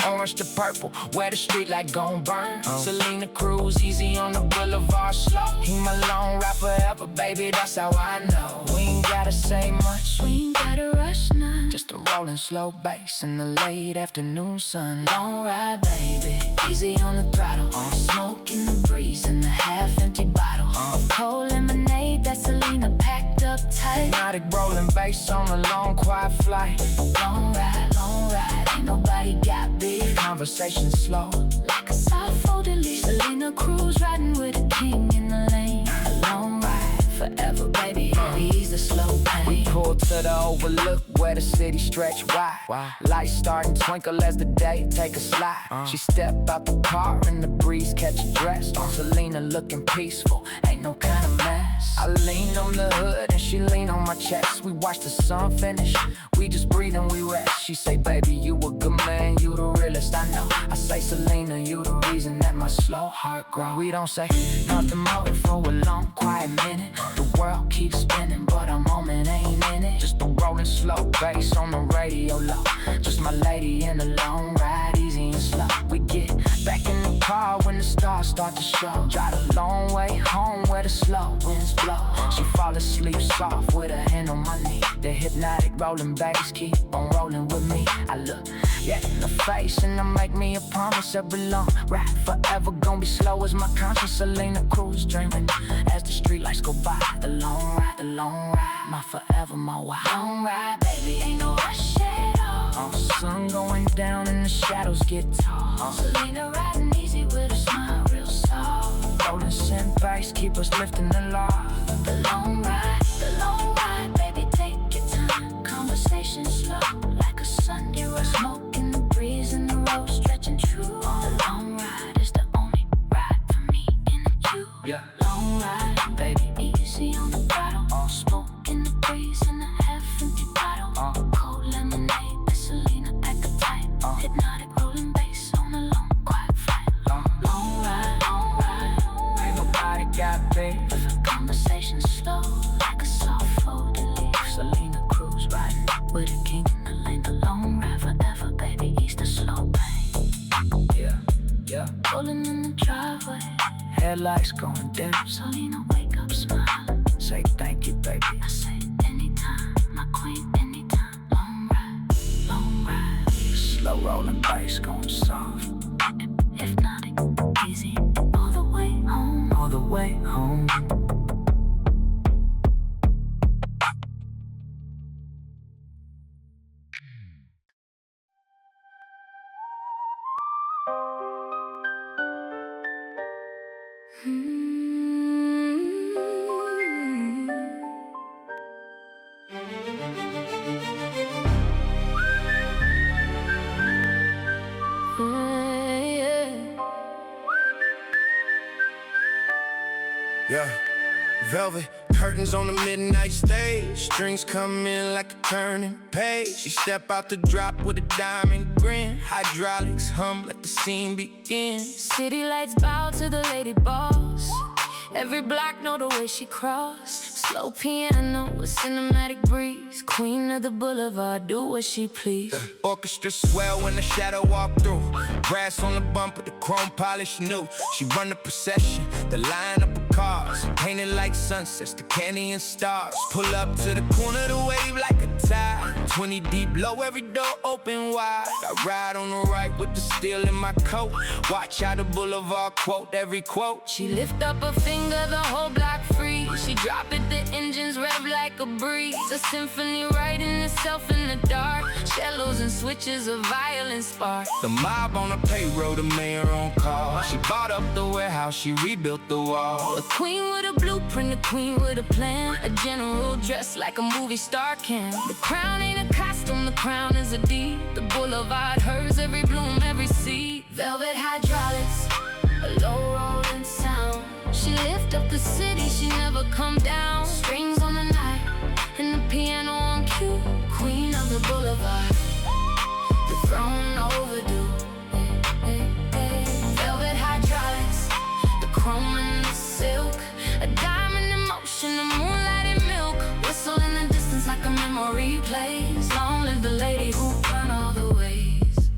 Orange to purple, where the street light gon' burn. Selena cruise easy on the boulevard slow. He my long ride forever, baby, that's how I know. We ain't gotta say much, We ain't gotta rush now. just a rolling slow bass in the late afternoon sun. Long ride, baby, easy on the throttle. Smoke in the breeze and the half-empty bottle of cold lemonade that Selena packed up tight. Hypnotic rolling bass on a long quiet flight. Long ride, ain't nobody got big. Conversation slow Like a soft folded leaf. Selena cruise riding with a king in the lane. A long ride, forever, baby, ease the slow pain. Pull to the overlook where the city stretch wide. Lights starting twinkle as the day take a slide. She step out the car and the breeze catch a dress. Selena looking peaceful, ain't no kind of mess. I lean on the hood and she lean on my chest. We watch the sun finish, we just breathe and we rest. She say, baby, you a good man, you the realest I know. I say, Selena, you the reason that my slow heart grow. We don't say nothing more for a long quiet minute. The world keeps spinning, but our moment ain't in it. Just a rolling slow bass on the radio low. Just my lady in a long ride, easy and slow. We get back in the car when the stars start to show. Drive a long way home where the slow winds blow. She fall asleep soft with her hand on my knee. The hypnotic rolling bass keep on rolling with me. I look in the face and I make me a promise every long ride forever gonna be slow as my conscience. Selena cruise dreaming as the street lights go by. The long ride, my forever, my why. Long ride, baby, ain't no rush at all. Sun going down and the shadows get tall. Selena riding easy with a smile real soft. Rolling synth bass keep us lifting the law. The long ride, baby, take your time. Conversation slow, like a Sunday rush. Smoke in the breeze and the road stretching true. The long ride is the only ride for me and you. Yeah. Long ride, baby, easy on the throttle. Smoke in the breeze and the half-empty bottle. Cold lemonade, that Selena appetite. Hypnotic rolling bass on a long quiet flight. Long ride, Ain't nobody got big. conversation slow, like a soft folded leaf. Selena cruise riding With a king in the lane, the long ride forever, baby, ease the slow pain. Yeah. Rolling in the driveway, Headlights going dim. Selena wake up smiling. Say thank you, baby. I say anytime, my queen, anytime. Long ride, slow. slow rolling bass going soft. Hypnotic, easy, all the way home. All the way home. Yeah, velvet curtains on the midnight stage. Strings come in like a turning page. She step out the drop with a diamond grin. Hydraulics hum, let the scene begin. City lights bow to the lady boss. Every block know the way she cross. Slow piano with cinematic breeze. Queen of the boulevard, do what she please. The orchestra swell when the shadow walk through. Brass on the bumper, the chrome polish new. She run the procession, the lineup of cars. Painted like sunsets, the candy and stars. Pull up to the corner, the wave like a tide. 20 deep low, every door open wide. I ride on the right with the steel in my coat. Watch how the boulevard quote every quote. She lift up a finger, the whole block free. She drop it, the engines rev like a breeze. A symphony writing itself in the dark. Cellos and switches, a violin spark. The mob on the payroll, the mayor on call. She bought up the warehouse, she rebuilt the wall. A queen with a blueprint, a queen with a plan. A general dressed like a movie star can. The crown ain't a costume, the crown is a deed. The boulevard hers, every bloom, every seed. Velvet hydraulics, a low rolling sound. She lift up the city, she never come down. Strings on the night, and the piano on cue. Queen of the boulevard, the throne overdue. Velvet hydraulics, the chrome and the silk. A diamond in motion, the moonlight and milk. Whistle in the distance like a memory plays. Long live the lady who run all the ways.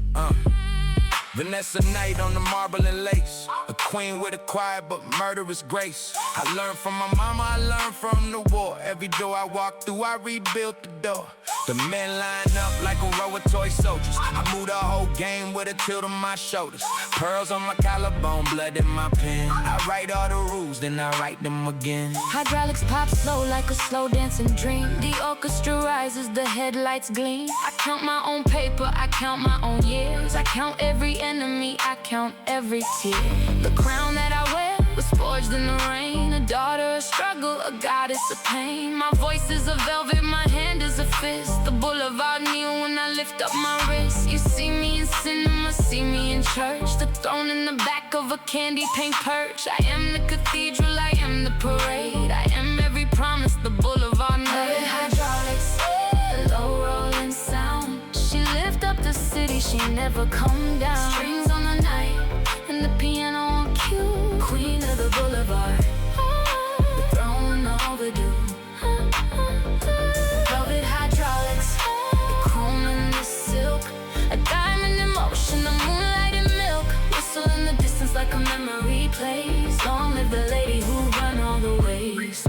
Vanessa Knight on the marble and lace. A queen with a quiet but murderous grace. I learned from my mama, I learned from the war. Every door I walk through, I rebuilt the door. The men line up like a row of toy soldiers. I move the whole game with a tilt on my shoulders. Pearls on my collarbone, blood in my pen. I write all the rules, then I write them again. Hydraulics pop slow like a slow dancing dream. The orchestra rises, the headlights gleam. I count my own paper, I count my own years. I count every enemy, I count every tear. The crown that I wear was forged in the rain. A daughter of struggle, a goddess of pain. My voice is a velvet, my hand is a fist. The boulevard kneel when I lift up my wrist. You see me in cinema, see me in church. The throne in the back of a candy paint perch. I am the cathedral, I am the parade. I am every promise the boulevard made. Hydraulics, a low rolling sound. She lift up the city, she never come down. Strings on the night, and the piano on cue. Queen of the boulevard, the throne overdue. Velvet hydraulics, the chrome and the silk. A diamond in motion, the moonlight and milk. Whistle in the distance like a memory plays. Long live the lady who run all the ways.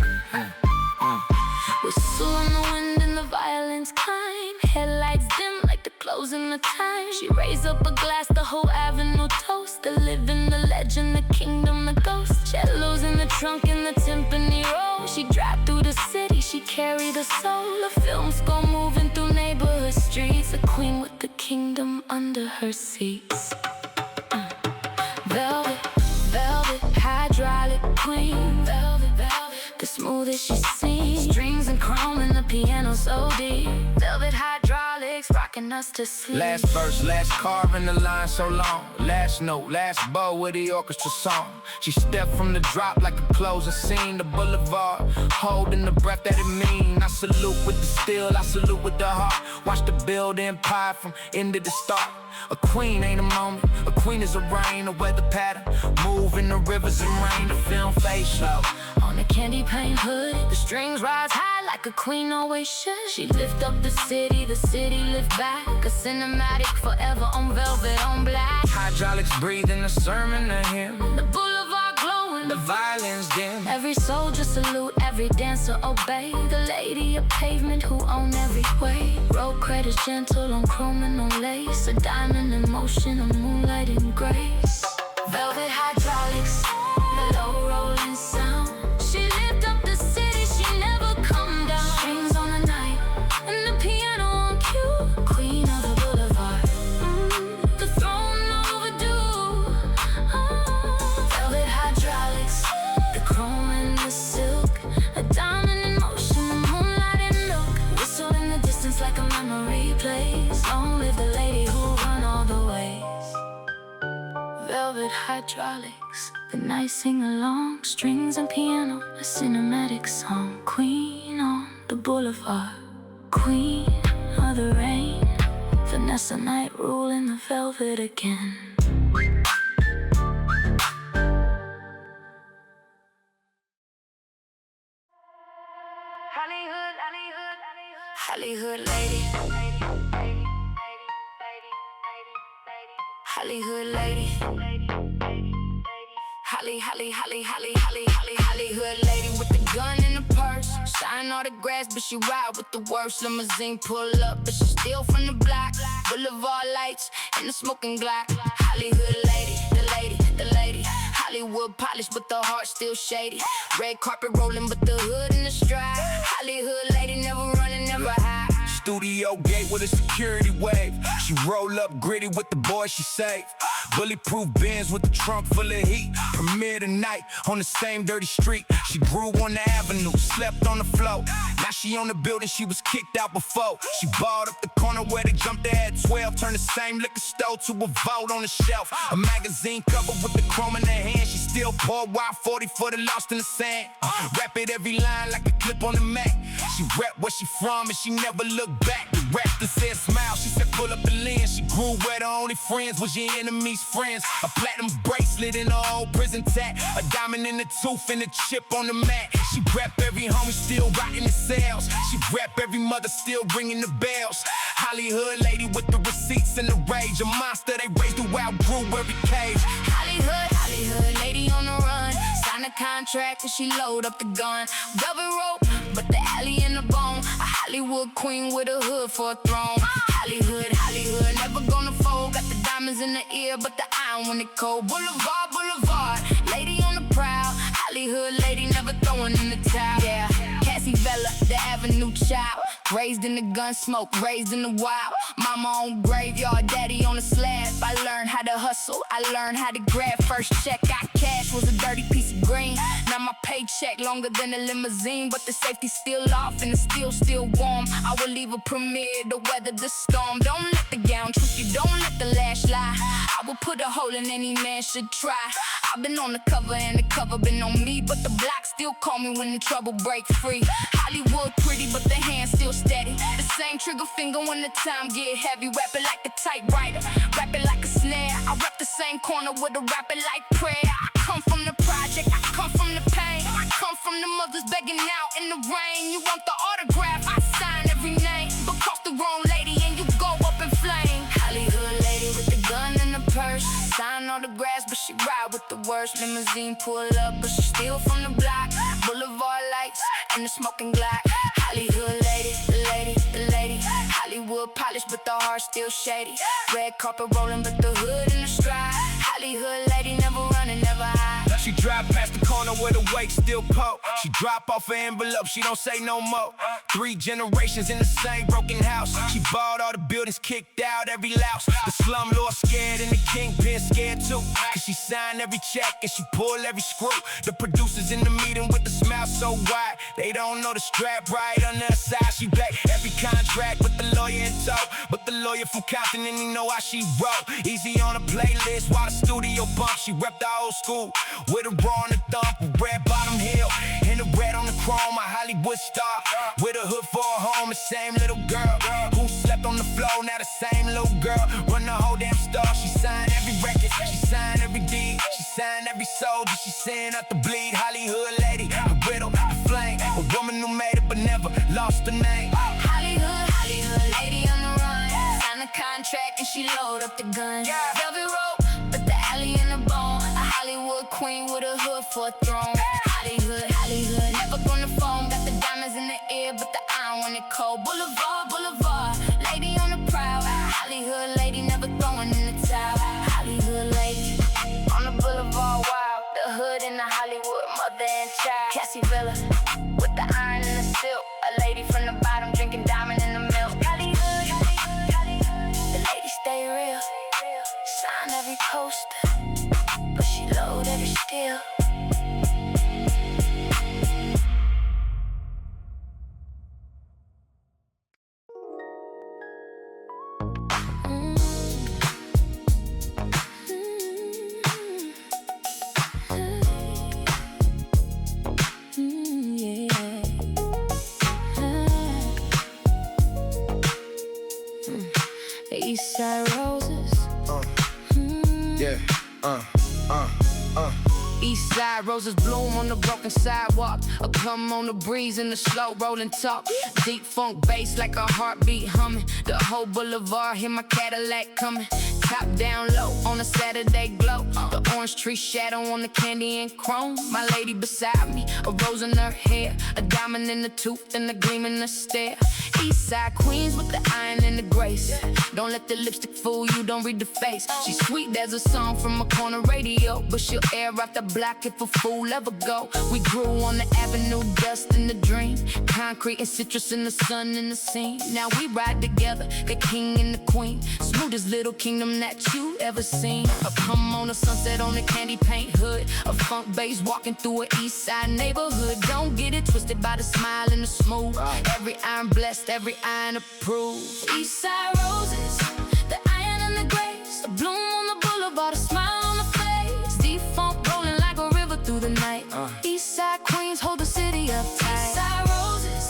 Whistle on the wind and the violins climb. Headlights dim like the closing the time. She raise up a glass, the whole avenue toast. The living, the legend, the kingdom, the ghost. Cellos in the trunk and the timpani roll. She drive through the city, she carry the soul. The film score moving through neighborhood streets. A queen with the kingdom under her seats. Velvet, velvet, hydraulic queen. Velvet, velvet, the smoothest she seen. Strings and chrome and the piano so deep. Velvet hydraulics rocking us to sleep. Last verse, last carve in the line so long. Last note, last bow with the orchestra song. She stepped from the drop like a closing scene. The boulevard, holding the breath that it mean. I salute with the steel, I salute with the heart. Watch the build empire from end to the start. A queen ain't a moment, a queen is a rain, a weather pattern. Move in the rivers and rain, the film fade slow. On the candy paint hood, the strings rise high like a queen always should. She lift up the city lift back. A cinematic forever on velvet on black. Hydraulics breathing a sermon to him. The boulevard glowing, the violins dim. Every soldier salute, every dancer obey. The lady of pavement who own every way. Road credits gentle on chrome and on lace. A diamond in motion, a moonlight in grace. Velvet hydraulics, mellow rolling sound. She lived up the city, she never come down. Strings on the night, and the piano on cue. Queen of the boulevard, the throne overdue. Velvet hydraulics, the chrome and the silk. A diamond in motion, the moonlight in look. Whistle in the distance like a memory plays. Long live the lady who run all the ways. Velvet hydraulics, the night sing along. Strings and piano, a cinematic song. Queen on the boulevard, queen of the rain. Vanessa Knight ruling the velvet again. Hollyhood Lady, Hollyhood Lady, Hollyhood Lady with the gun in the purse. Sign autographs, but she ride with the worst. Limousine pull up, but she steal from the block. Boulevard lights and the smoking Glock. Hollyhood Lady, the lady. Hollywood polished, but the heart still shady. Red carpet rolling, but the hood in the stride. Hollyhood Lady never running, never hide. Studio gate with a security wave. She roll up gritty with the boys she saved. Bulletproof Benz with the trunk full of heat. Premiere tonight on the same dirty street. She grew on the avenue, slept on the floor. Now she on the building, she was kicked out before. She balled up the corner where they jumped at 12. Turned the same liquor store to a vault on the shelf. A magazine cover with the chrome in her hand. She still poured wild 40 for the lost in the sand. Rap it every line like a clip on the Mac. She rap where she from and she never looked back. The raptor said smile, she said pull up the lens. She grew where the only friends was your enemy's friends. A platinum bracelet in her old prison tat. A diamond in the tooth and a chip on the mat. She rap every homie still rocking the sales. She rap every mother still ringing the bells. Hollyhood Lady with the receipts and the rage. A monster they raised who outgrew every cage. Hollyhood Lady on the run. Sign a contract and she load up the gun. Velvet rope, but the alley in the bone. A Hollywood queen with a hood for a throne. Hollyhood, never gonna fold. Got the diamonds in the ear, but the iron when it cold. Boulevard, lady on the prowl. Hollyhood Lady never throwing in the towel. Yeah, Cassie Vella, the avenue child. Raised in the gun smoke, raised in the wild. Mama on graveyard, daddy on the slab. I learned how to hustle, I learned how to grab. First check, got cash, was a dirty piece of green. Now my paycheck longer than a limousine, but the safety's still off and the steel still warm. I will leave a premiere to weather the storm. Don't let the gown trick you, don't let the lash lie. I will put a hole in any man should try. I've been on the cover and the cover been on me, but the block still call me when the trouble break free. Hollywood pretty, but the hand still steady. The same trigger finger when the time get heavy. Rap it like a typewriter, rap it like a snare. I rap the same corner with a rap it like prayer. I come from the project, I come from the pain. I come from the mothers begging out in the rain. You want the autograph, I sign every name. But cross the wrong lady and you go up in flame. Hollyhood Lady with the gun in the purse. Sign autographs, but she ride with the worst. Limousine pull up, but she steal from the block. Boulevard lights and the smoking Glock. Hollyhood Lady, the lady. Hollywood polished, but the heart still shady. Red carpet rolling, but the hood in the stride. Hollyhood Lady never running, never hide. She drive past the corner where the weight still poke. She drop off an envelope, she don't say no more. 3 generations in the same broken house. She bought all the buildings, kicked out every louse. The slumlord scared and the kingpin scared too. Cause she signed every check and she pulled every screw. The producers in the meeting with the smile so wide. They don't know the strap right on her side. She pay every contract with the lawyer in tow. But the lawyer from Compton and he know how she roll. Easy on the playlist while the studio bump. She rep the old school with a raw on the thump, a red bottom heel, and the red on the chrome, a Hollywood star with a hood for a home. The same little girl who slept on the floor, now the same little girl run the whole damn store. She signed every record, she signed every deed, she signed every soldier, she sent out the bleed. Hollyhood Lady, a riddle, a flame, a woman who made it but never lost her name. Hollyhood Lady on the run. Sign the contract and she load up the gun. Velvet rope, but the alley in the bone. A Hollywood queen with a hood for a throne. Hollyhood, never gonna fall. it cold. Boulevard, boulevard, lady on the prowl. Hollyhood lady, never throwing in the towel. Hollyhood lady, on the boulevard, wild. The hood in the Hollywood, mother and child. Cassie Villa, with the iron and the silk. A lady from the bottom, drinking diamond in the milk. Hollyhood, Hollyhood, Hollyhood. The lady stay real, sign every poster, but she load every steal. Eastside Roses. Eastside roses bloom on the broken sidewalk. I come on the breeze in the slow rolling talk. Deep funk bass like a heartbeat humming. The whole boulevard hear my Cadillac coming. Top down low on a Saturday glow. The orange tree shadow on the candy and chrome. My lady beside me, a rose in her hair, a diamond in the tooth and a gleam in the stare. Eastside Queens with the iron and the grace. Don't let the lipstick fool you, don't read the face. She's sweet, there's a song from a corner radio, but she'll air out the block if a fool ever go. We grew on the avenue, dust in the dream. Concrete and citrus in the sun in the scene. Now we ride together, the king and the queen. Smoothest little kingdom that you ever seen. A come on a sunset on the candy paint hood. A funk bass walking through an east side neighborhood. Don't get it twisted by the smile and the smooth. Every iron blessed, every iron approved. Eastside roses, the iron and the grace. A bloom on the boulevard, a smile on the face. Deep funk rolling like a river through the night. Eastside Queens hold the city up tight. Eastside roses,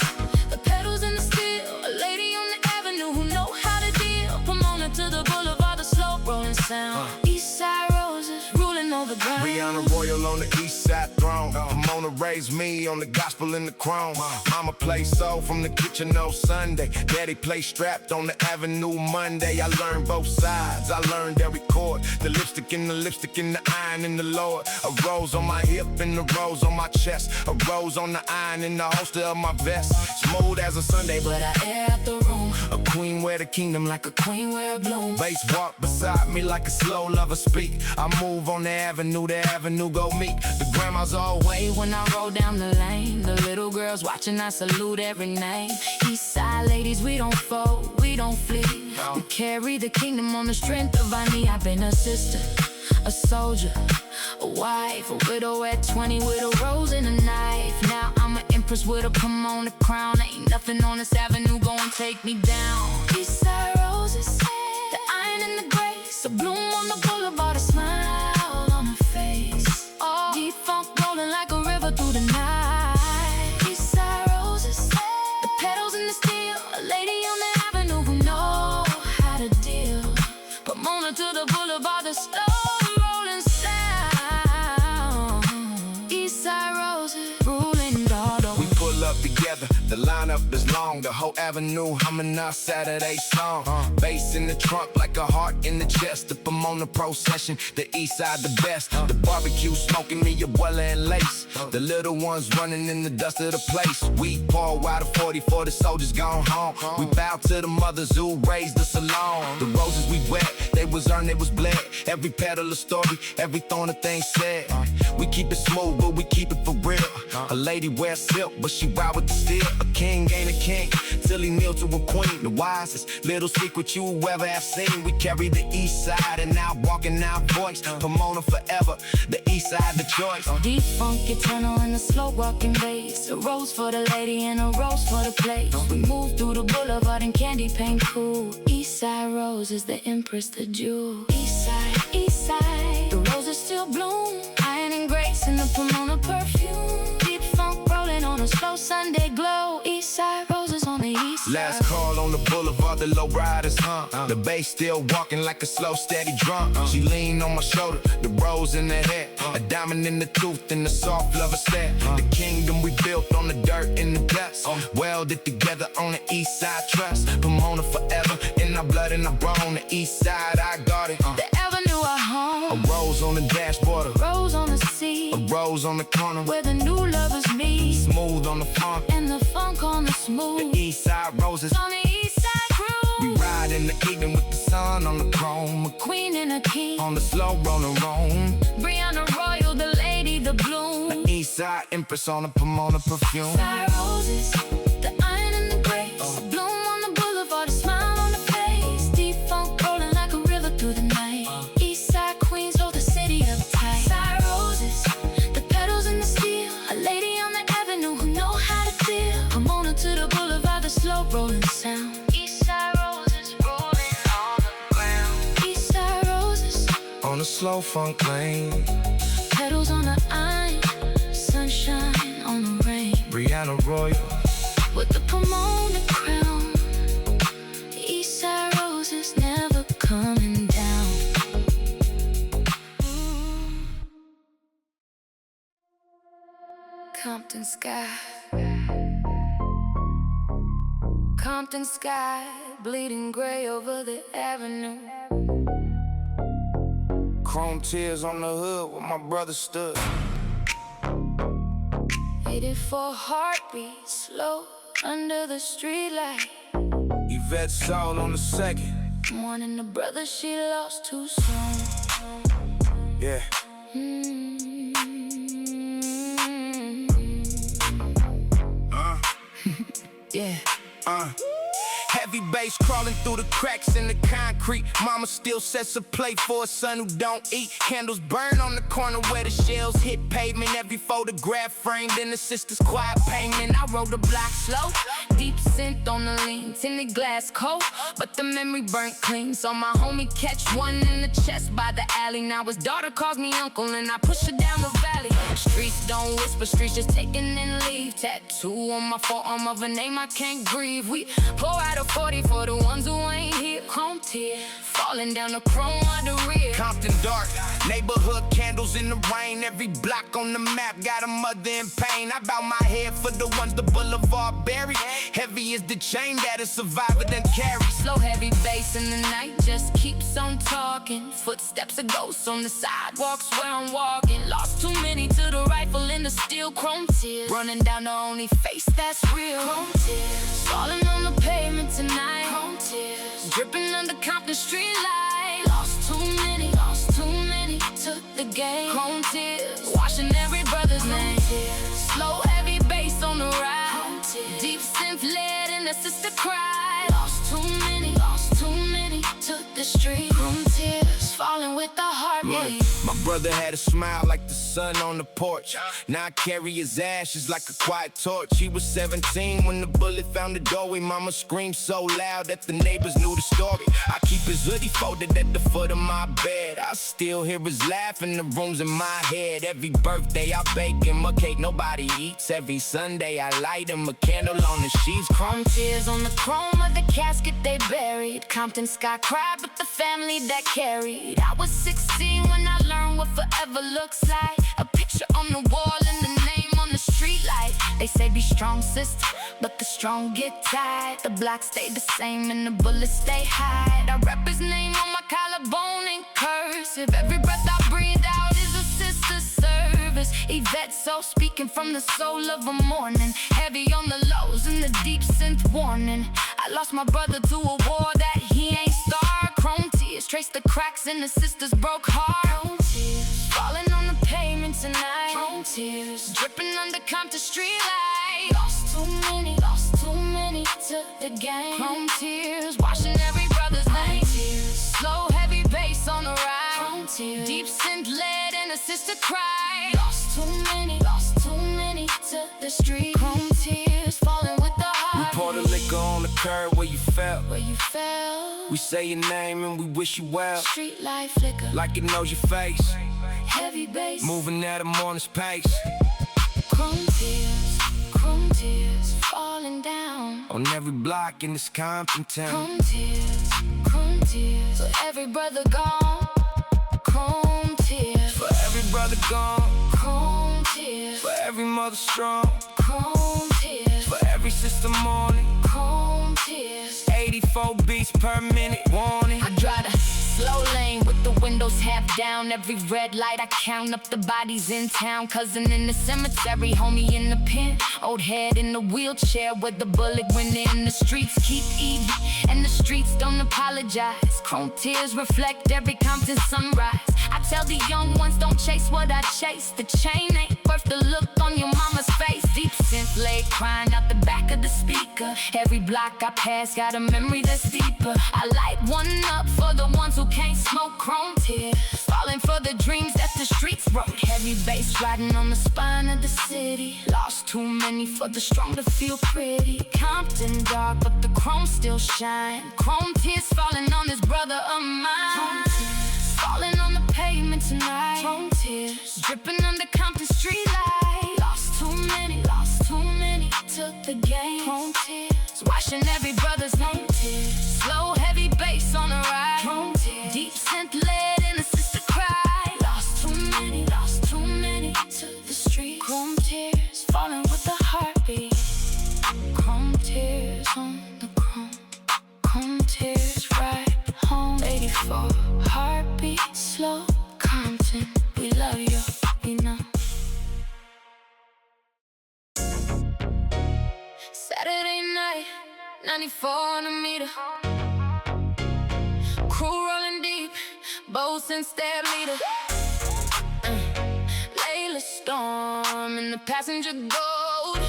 the petals in the steel. A lady on the avenue who know how to deal. Pomona to the boulevard, the slow rolling sound. Eastside roses ruling over ground. Rihanna Royal on the east side throne. Pomona raised me on the gospel in the chrome. Mama play soul from the kitchen on Sunday. Daddy play strapped on the avenue Monday. I learned both sides, I learned every chord. The lipstick and the iron in the Lord. A rose on my hip and a rose on my chest. A rose on the iron in the holster of my vest. Smooth as a Sunday, but I air out the room. A queen wear the kingdom like a Queen wear a bloom. bass walk beside me like a slow lover speak. I move on the avenue go meet. The grandma's all Way when I roll down the lane, the little girls watching, I salute every name. Eastside ladies, we don't fold, we don't flee. We carry the kingdom on the strength of our knee. I've been a sister, a soldier, a wife, a widow at 20 with a rose and a knife. Now I'm an empress with a Pomona crown. Ain't nothing on this avenue gonna take me down. Eastside roses, the iron and the grace. A bloom on the boulevard, a smile on her face. Deep funk rolling like a river through the night. Eastside roses, the petals in the steel. A lady on the avenue who know how to deal. Pomona to the boulevard, the slow rolling sound. Eastside roses, ruling God. we pull up together. The lineup is long, the whole avenue humming our Saturday song. Bass in the trunk like a heart in the chest. The Pomona procession, the east side the best. The barbecue smoking me abuela and lace. The little ones running in the dust of the place. We pour out a 40 for the soldiers gone home. We bow to the mothers who raised us alone. The roses we wet, they was earned, they was bled. Every petal a story, every thorn a thing said. We keep it smooth, but we keep it for real. A lady wears silk, but she ride with the steel. A king ain't a king till he kneel to a queen. The wisest little secret you ever have seen. We carry the east side and now walking our voice. Pomona forever, the east side the choice. Deep funk eternal in the slow walking bass. A rose for the lady and a rose for the place. We move through the boulevard in candy paint cool. Eastside rose is the empress, the jewel. Eastside, eastside, the roses still bloom. Iron and grace in the Pomona perfume. Deep funk rolling on a slow Sunday glow. Eastside roses on the east side. Last call on the boulevard, the lowriders, The bass still walking like a slow, steady drum. She leaned on my shoulder, the rose in her hair. A diamond in the tooth and the soft lover stare. The kingdom we built on the dirt and the dust. Welded together on the east side trust. Pomona forever, in our blood and our bone. The east side, I got it. The avenue our home. A rose on the dashboard, Rose on the sea. a rose Petals on the corner, where the new lovers meet. smooth on the funk, And the funk on the smooth. Eastside Roses. On the Eastside We Rose. ride in the evening with the sun on the chrome, A queen and a king. on the slow rolling roam. Brianna Royal, the lady, the bloom. Eastside Empress on the Pomona perfume. Fire roses, the iron and the grace. A bloom on the boulevard, a smile on the face. Deep funk rolling like a river through the night. Eastside Queens hold the city uptight. Fire roses, the petals and the steel. A lady on the avenue who know how to feel. Pomona to the boulevard, the slow rolling sound. Eastside roses rolling on the ground. Eastside roses, On the slow funk lane, petals on the iron, sunshine on the rain. Brianna Royal. With the Pomona crown, Eastside Roses never coming down. Compton sky, Compton sky, bleeding gray over the avenue. Chrome tears on the hood where my brother stood. 84 heartbeats, slow under the streetlight. Yvette Soul on the second. Mourning the brother she lost too soon. Yeah. Yeah. Heavy bass crawling through the cracks in the concrete. Mama still sets a plate for a son who don't eat. Candles burn on the corner where the shells hit pavement. Every photograph framed in the sister's quiet payment. I rode the block slow, deep scent on the lean, tinted glass coat, but the memory burnt clean. Saw my homie catch one in the chest by the alley. Now his daughter calls me uncle and I push her down the valley. Streets don't whisper, streets just taking and leave. Tattoo on my forearm of a name I can't grieve. We pour out a 40 for the ones who ain't here. Chrome tear falling down the chrome of the rear. Compton dark, neighborhood candles in the rain. Every block on the map got a mother in pain. I bow my head for the ones the boulevard buried. Heavy is the chain that a survivor done carry. Slow heavy bass in the night just keeps on talking. Footsteps of ghosts on the sidewalks where I'm walking. Lost too many to the rifle in the steel. Chrome tears running down the only face that's real. Chrome tears falling on the pavement tonight. Chrome tears dripping under Compton street light. Lost too many to the game. Chrome tears washing every brother's name. Slow heavy bass on the ride. Deep synth lead and the sister cry. Lost too many to the street. Chrome tears falling with the heartbeat. My brother had a smile like the sun on the porch. Now I carry his ashes like a quiet torch. He was 17 when the bullet found the doorway. Mama screamed so loud that the neighbors knew the story. I keep his hoodie folded at the foot of my bed. I still hear his laugh in the rooms in my head. Every birthday I bake him a cake nobody eats. Every Sunday I light him a candle on the sheets. Chrome tears on the chrome of the casket they buried. Compton sky cried, but the family that carried. I was 16 when I learned what forever looks like. A picture on the wall and the name on the street light. They say be strong, sister, but the strong get tired. The block stay the same and the bullets stay high. I rep his name on my collarbone in cursive. Every breath I breathe out is a sister's service. Yvette Soul speaking from the soul of a morning. Heavy on the lows and the deep synth warning. I lost my brother to a war that he ain't starred. Chrome tears trace the cracks in the sister's broke heart. Chrome tears falling on the pavement tonight. Chrome tears dripping under Compton street light. Lost too many to the game. Chrome tears washing every brother's name. Slow heavy bass on the ride. Chrome tears deep synth lead and a sister cry. Lost too many to the street. Chrome tears falling with the heart. We pour the liquor on the curb where you fell. We say your name and we wish you well. Street life flicker like it knows your face. Heavy bass moving at a morning's pace. Chrome tears falling down on every block in this Compton town. Chrome tears for every brother gone. Chrome tears for every brother gone. Chrome tears for every mother strong. Chrome tears for every sister mourning. Chrome tears 84 beats per minute warning. I drive the slow lane with the windows windows half down, every red light I count up the bodies in town. Cousin in the cemetery, homie in the pen, old head in the wheelchair where the bullet went in. The streets keep even, and the streets don't apologize. Chrome tears reflect every Compton sunrise. I tell the young ones, don't chase what I chase. The chain ain't worth the look on your mama's face. Deep synth laid crying out the back of the speaker. Every block I pass got a memory that's deeper. I light one up for the ones who can't smoke. Chrome tears falling for the dreams that the streets wrote. Heavy bass riding on the spine of the city. Lost too many for the strong to feel pretty. Compton dark but the chrome still shine. Chrome tears falling on this brother of mine. Falling on the pavement tonight. Chrome tears dripping under Compton street light. Lost too many took the game. Chrome tears washing every brother's name. Slow heavy bass on the ride. Chrome tears deep scent lead in a sister cry. Lost too many took the street. Chrome tears falling with a heartbeat. Chrome tears on the chrome. Chrome tears right home. 84 heartbeat slow. Compton, we love you, we know. Saturday night, 94 on the meter. Crew rolling deep, boats and stab leader. Layla storm in the passenger gold.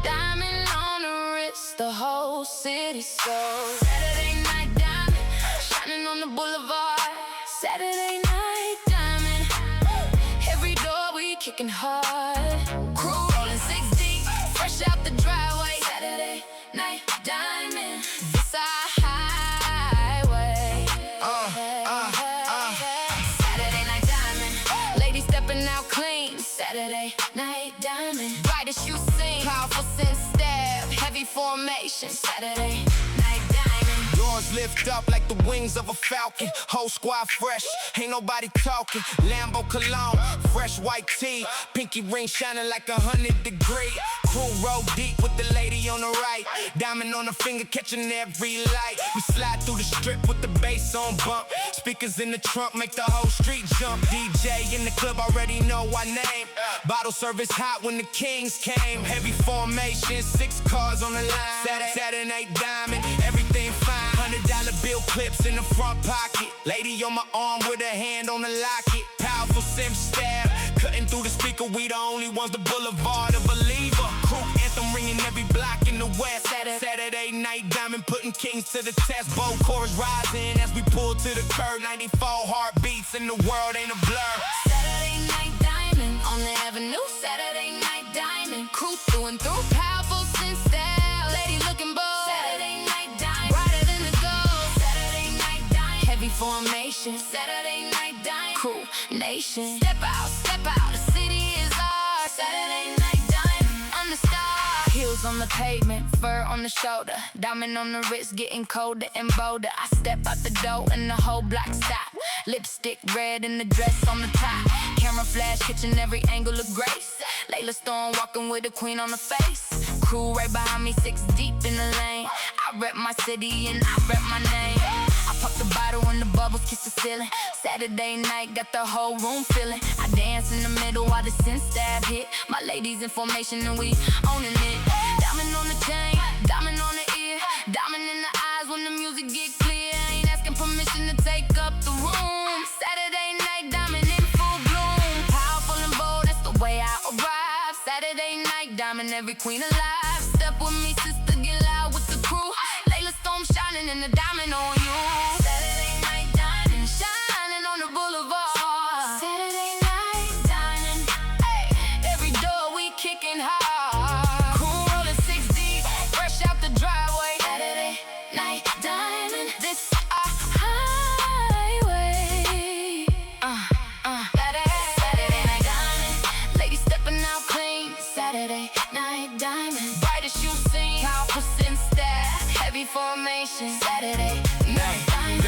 Diamond on the wrist, the whole city sold. Saturday night diamond, shining on the boulevard. Saturday night diamond, every door we kicking hard. Crew rolling 6 deep, fresh out the driveway. Saturday night diamond, this our highway. Saturday night diamond, lady stepping out clean. Saturday night diamond, brightest you seen. Powerful sense stab, heavy formation. Saturday night diamond, doors lift up like the wings of a falcon. Whole squad fresh, ain't nobody talking. Lambo cologne, fresh white tee. Pinky ring shining like 100 degrees. Crew roll deep with the lady on the right. Diamond on the finger catching every light. We slide through the strip with the bass on bump. Speakers in the trunk make the whole street jump. DJ in the club already know our name. Bottle service hot when the Kings came. Heavy formation, 6 cars on the line. Saturday night diamond, everything fine. $100 bill clips in the front pocket. Lady on my arm with a hand on the locket. Powerful sim stab, cutting through the speaker. We the only ones, the Boulevard, a believer. Crew anthem ringing every block in the west. Saturday night diamond, putting kings to the test. Bold chorus rising as we pull to the curb. 94 heartbeats and the world ain't a blur. Saturday night diamond on the avenue. Saturday night diamond, crew through and through. Powerful sense style, lady looking bold. Saturday night diamond, brighter than the gold. Saturday night diamond, heavy formation. Saturday night diamond, crew nation. Step out, the city is ours. Saturday night diamond, on the star. Heels on the pavement, fur on the shoulder. Diamond on the wrist, getting colder and bolder. I step out the door and the whole block stop. Lipstick red and the dress on the top. Camera flash, catching every angle of grace. Layla Storm walking with a queen on the face. Crew right behind me, 6 deep in the lane. I rep my city and I rep my name. I pop the bottle and the bubbles kiss the ceiling. Saturday night, got the whole room feeling. I dance in the middle while the sense stab hit. My ladies in formation and we owning it. Diamond on the chain, diamond on the ear. Diamond in the eyes when the music get clear. Ain't asking permission to take up the room. Saturday night, diamond in full bloom. Powerful and bold, that's the way I arrive. Saturday night, diamond, every queen alive. Step with me, sister, get loud with the crew. Layla Storm shining and the diamond on you. Saturday night, diamond, shining on the boulevard. Saturday night, diamond, hey, every door we kicking hard. Crew rolling 6 deep, fresh out the driveway. Saturday night, diamond, this our highway. Saturday night, diamond, lady stepping out clean. Saturday night, diamond, brightest you seen. Powerful sense stab, heavy formation. Saturday night, diamond.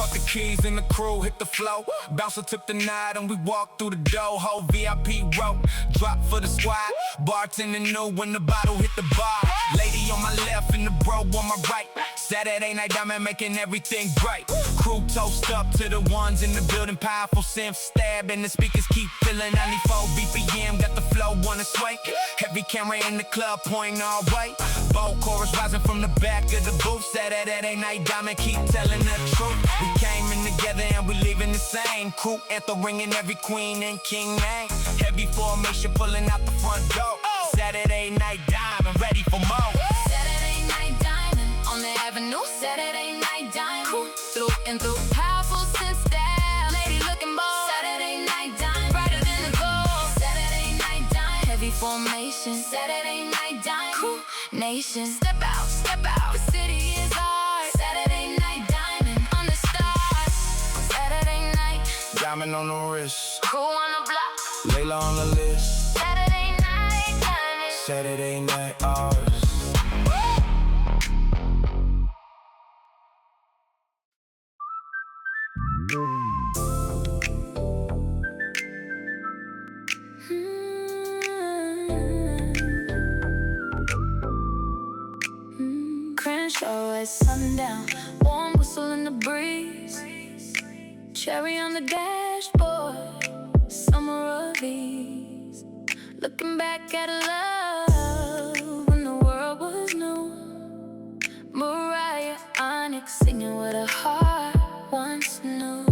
caught the keys and the crew hit the flow. Bouncer took the night and we walked through the door. Whole VIP row, drop for the squad. Bartender knew when the bottle hit the bar. Lady on my left and the bro on my right. Saturday night diamond making everything bright. Crew toast up to the ones in the building. Powerful synth stab and the speakers keep filling. 94 BPM, got the flow on the sway. Heavy camera in the club pointing our way. Bold chorus rising from the back of the booth. Saturday night diamond keep telling the truth. We came in together and we leaving the same. Crew anthem ringing every queen and king name. Heavy formation pulling out the front door. Saturday night diamond ready for more. Saturday night diamond on the avenue. Saturday night diamond cool through and through. Powerful sense style, lady looking bold. Saturday night diamond brighter than the gold. Saturday night diamond heavy formation. Saturday night diamond cool nation. Step out, the city is ours. Saturday night diamond on the stars. Saturday night Diamond on the wrist, cool on the block. Layla on the list. Saturday night diamond. Saturday night ours. Crenshaw at sundown, warm whistle in the breeze. Cherry on the dashboard, summer of ease. Looking back at love when the world was new. Mariah Onyx singing what a heart once knew.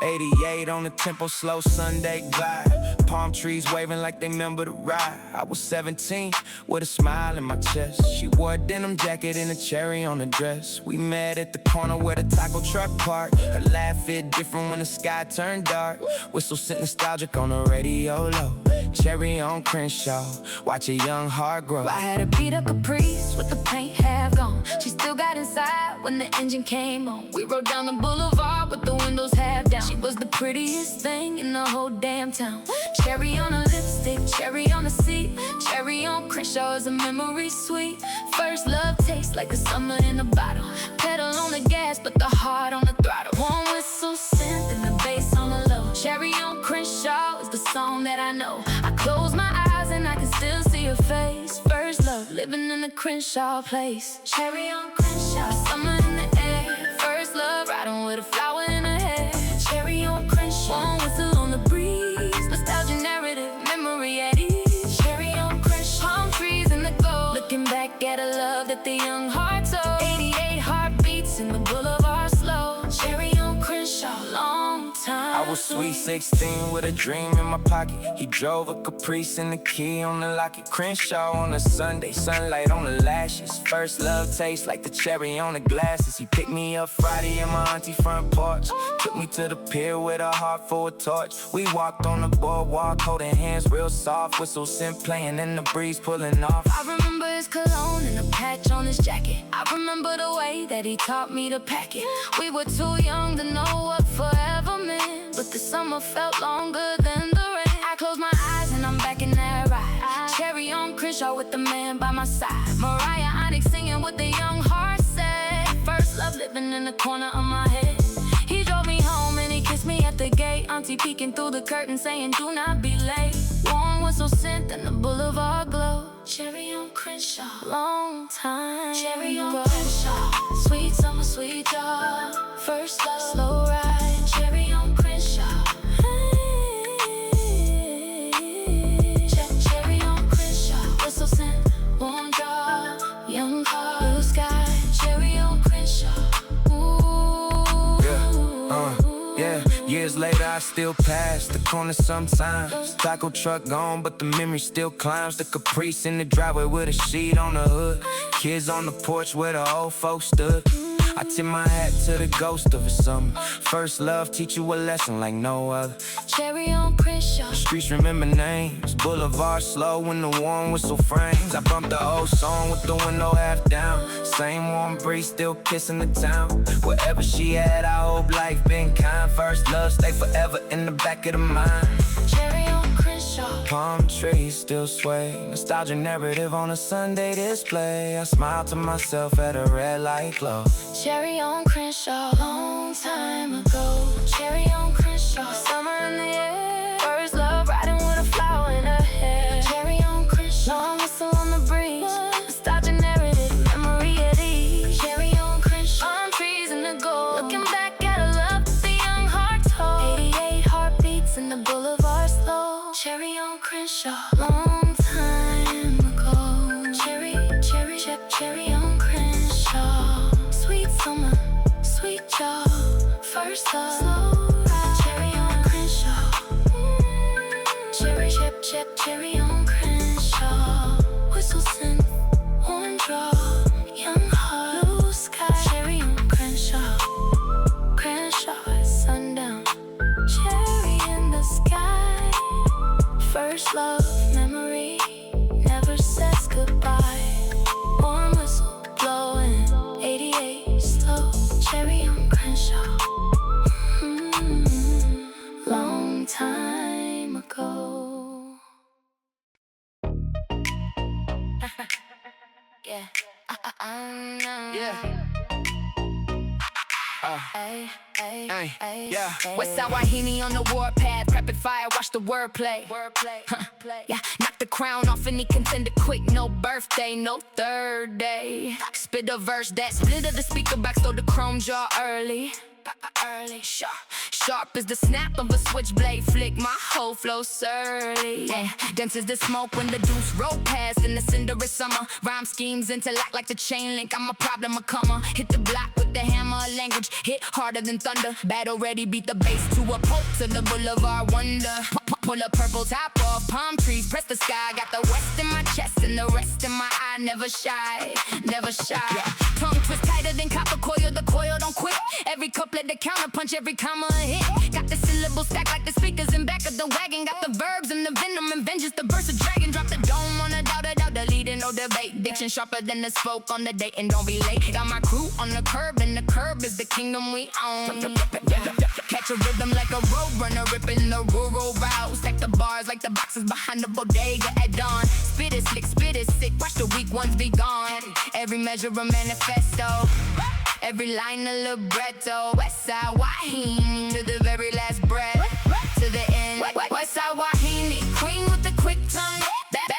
88 on the tempo, slow Sunday glide. Palm trees waving like they remember the ride. I was 17 with a smile in my chest. She wore a denim jacket and a cherry on her dress. We met at the corner where the taco truck parked. Her laugh fit different when the sky turned dark. Whistle sent nostalgic on the radio low. Cherry on Crenshaw, watch a young heart grow. I had a beat up Caprice with the paint half gone. She still got inside when the engine came on. We rode down the boulevard with the windows half down. She was the prettiest thing in the whole damn town. Cherry on her lipstick, cherry on the seat. Cherry on Crenshaw is a memory sweet. First love tastes like the summer in a bottle. Pedal on the gas, but the heart on the throttle. Warm whistle synth and the bass on the low. Cherry on Crenshaw is the song that I know. I close my eyes and I can still see her face. First love, living in the Crenshaw place. Cherry on Crenshaw, summer in the air. First love, riding with a flower in her hair. Cherry on Crenshaw, warm whistle on the breeze. Nostalgia narrative, memory at ease. Cherry on Crenshaw, palm trees in the gold. Looking back at a love that the young heart told. 88 heartbeats in the boulevard slow. Cherry on Crenshaw, long time. I was sweet 16 with a dream in my pocket. He drove a Caprice and the key on the locket. Crenshaw on a Sunday, sunlight on the lashes. First love tastes like the cherry on the glasses. He picked me up Friday in my auntie front porch. Took me to the pier with a heart for a torch. We walked on the boardwalk, holding hands real soft. Whistle sent playing and the breeze pulling off. I remember his cologne and a patch on his jacket. I remember the way that he taught me to pack it. We were too young to know what forever meant, but the summer felt longer than the rain. I close my eyes and I'm back in that ride. Cherry on Crenshaw with the man by my side. Mariah Onyx singing what the young heart said. First love living in the corner of my head. He drove me home and he kissed me at the gate. Auntie peeking through the curtain saying do not be late. Warm whistle scent and the boulevard glow. Cherry on Crenshaw, long time. Cherry on Crenshaw, sweet summer, sweet joy. First love, slow ride. Cherry on Crenshaw. Cherry on Crenshaw, whistle scent, warm draw, young heart, blue sky. Cherry on Crenshaw. Ooh. Yeah. Years later, I still pass the corner sometimes. Taco truck gone, but the memory still climbs. The Caprice in the driveway with a sheet on the hood. Kids on the porch where the old folks stood. I tip my hat to the ghost of a summer. First love teach you a lesson like no other. Cherry on Crenshaw. Streets remember names. Boulevard slow when the warm whistle frames. I bumped the old song with the window half down. Same warm breeze still kissing the town. Wherever she at, I hope life been kind. First love stay forever in the back of the mind. Cherry on Crenshaw. Crenshaw. Palm trees still sway, nostalgia narrative on a Sunday display. I smile to myself at a red light glow. Cherry on Crenshaw, long time ago. Cherry on Crenshaw, summer in the air. First love riding with a flower in her hair. Cherry on Crenshaw, long whistle on the breeze. Nostalgia narrative, memory at ease. Cherry on Crenshaw, palm trees in the gold. Looking back at a love the young heart told. 88 heartbeats in the boulevard slow. Cherry on Crenshaw, long time ago. Cherry on Crenshaw. Sweet summer, sweet jaw. First love, slow ride. Cherry on Crenshaw. Cherry on Crenshaw. Whistle scent, warm draw. Young heart, blue sky. Cherry on Crenshaw. Crenshaw at sundown. Cherry in the sky. First love memory never says goodbye. Warm whistle blowing, 88 slow. Cherry on Crenshaw. Long time ago. Yeah. Yeah. Westside Wahine on the warpath, rapid fire, watch the wordplay. Yeah, knock the crown off any contender quick, no birthday, no third day. Spit a verse that split of the speaker back, so the chrome jaw early. Sharp as the snap of a switchblade flick, my whole flow surly. Yeah, dense as the smoke when the deuce roll past in the cinder of summer. Rhyme schemes interlock like the chain link, I'm a problem, a comer. Hit the block with the hammer, language hit harder than thunder. Battle ready, beat the bass to a pulp to the boulevard wonder. Pull a purple top off, palm trees, press the sky. Got the west in my chest and the rest in my eye. Never shy, never shy. Tongue twist tighter than copper coil, the coil don't quit. Every couplet the counter punch, every comma a hit. Got the syllables stacked like the speakers in back of the wagon. Got the verbs and the venom and vengeance, the verse of dragon. Drop the dome on the doubt, deleting, no debate. Diction sharper than the spoke on the date and don't be late. Got my crew on the curb and the curb is the kingdom we own. Catch a rhythm like a road runner, ripping the rural route. Stack the bars like the boxes behind the bodega at dawn. Spit it slick, spit it sick, watch the weak ones be gone. Every measure a manifesto, every line a libretto. Westside Wahine to the very last breath, to the end. Westside Wahine, queen with the quick tongue.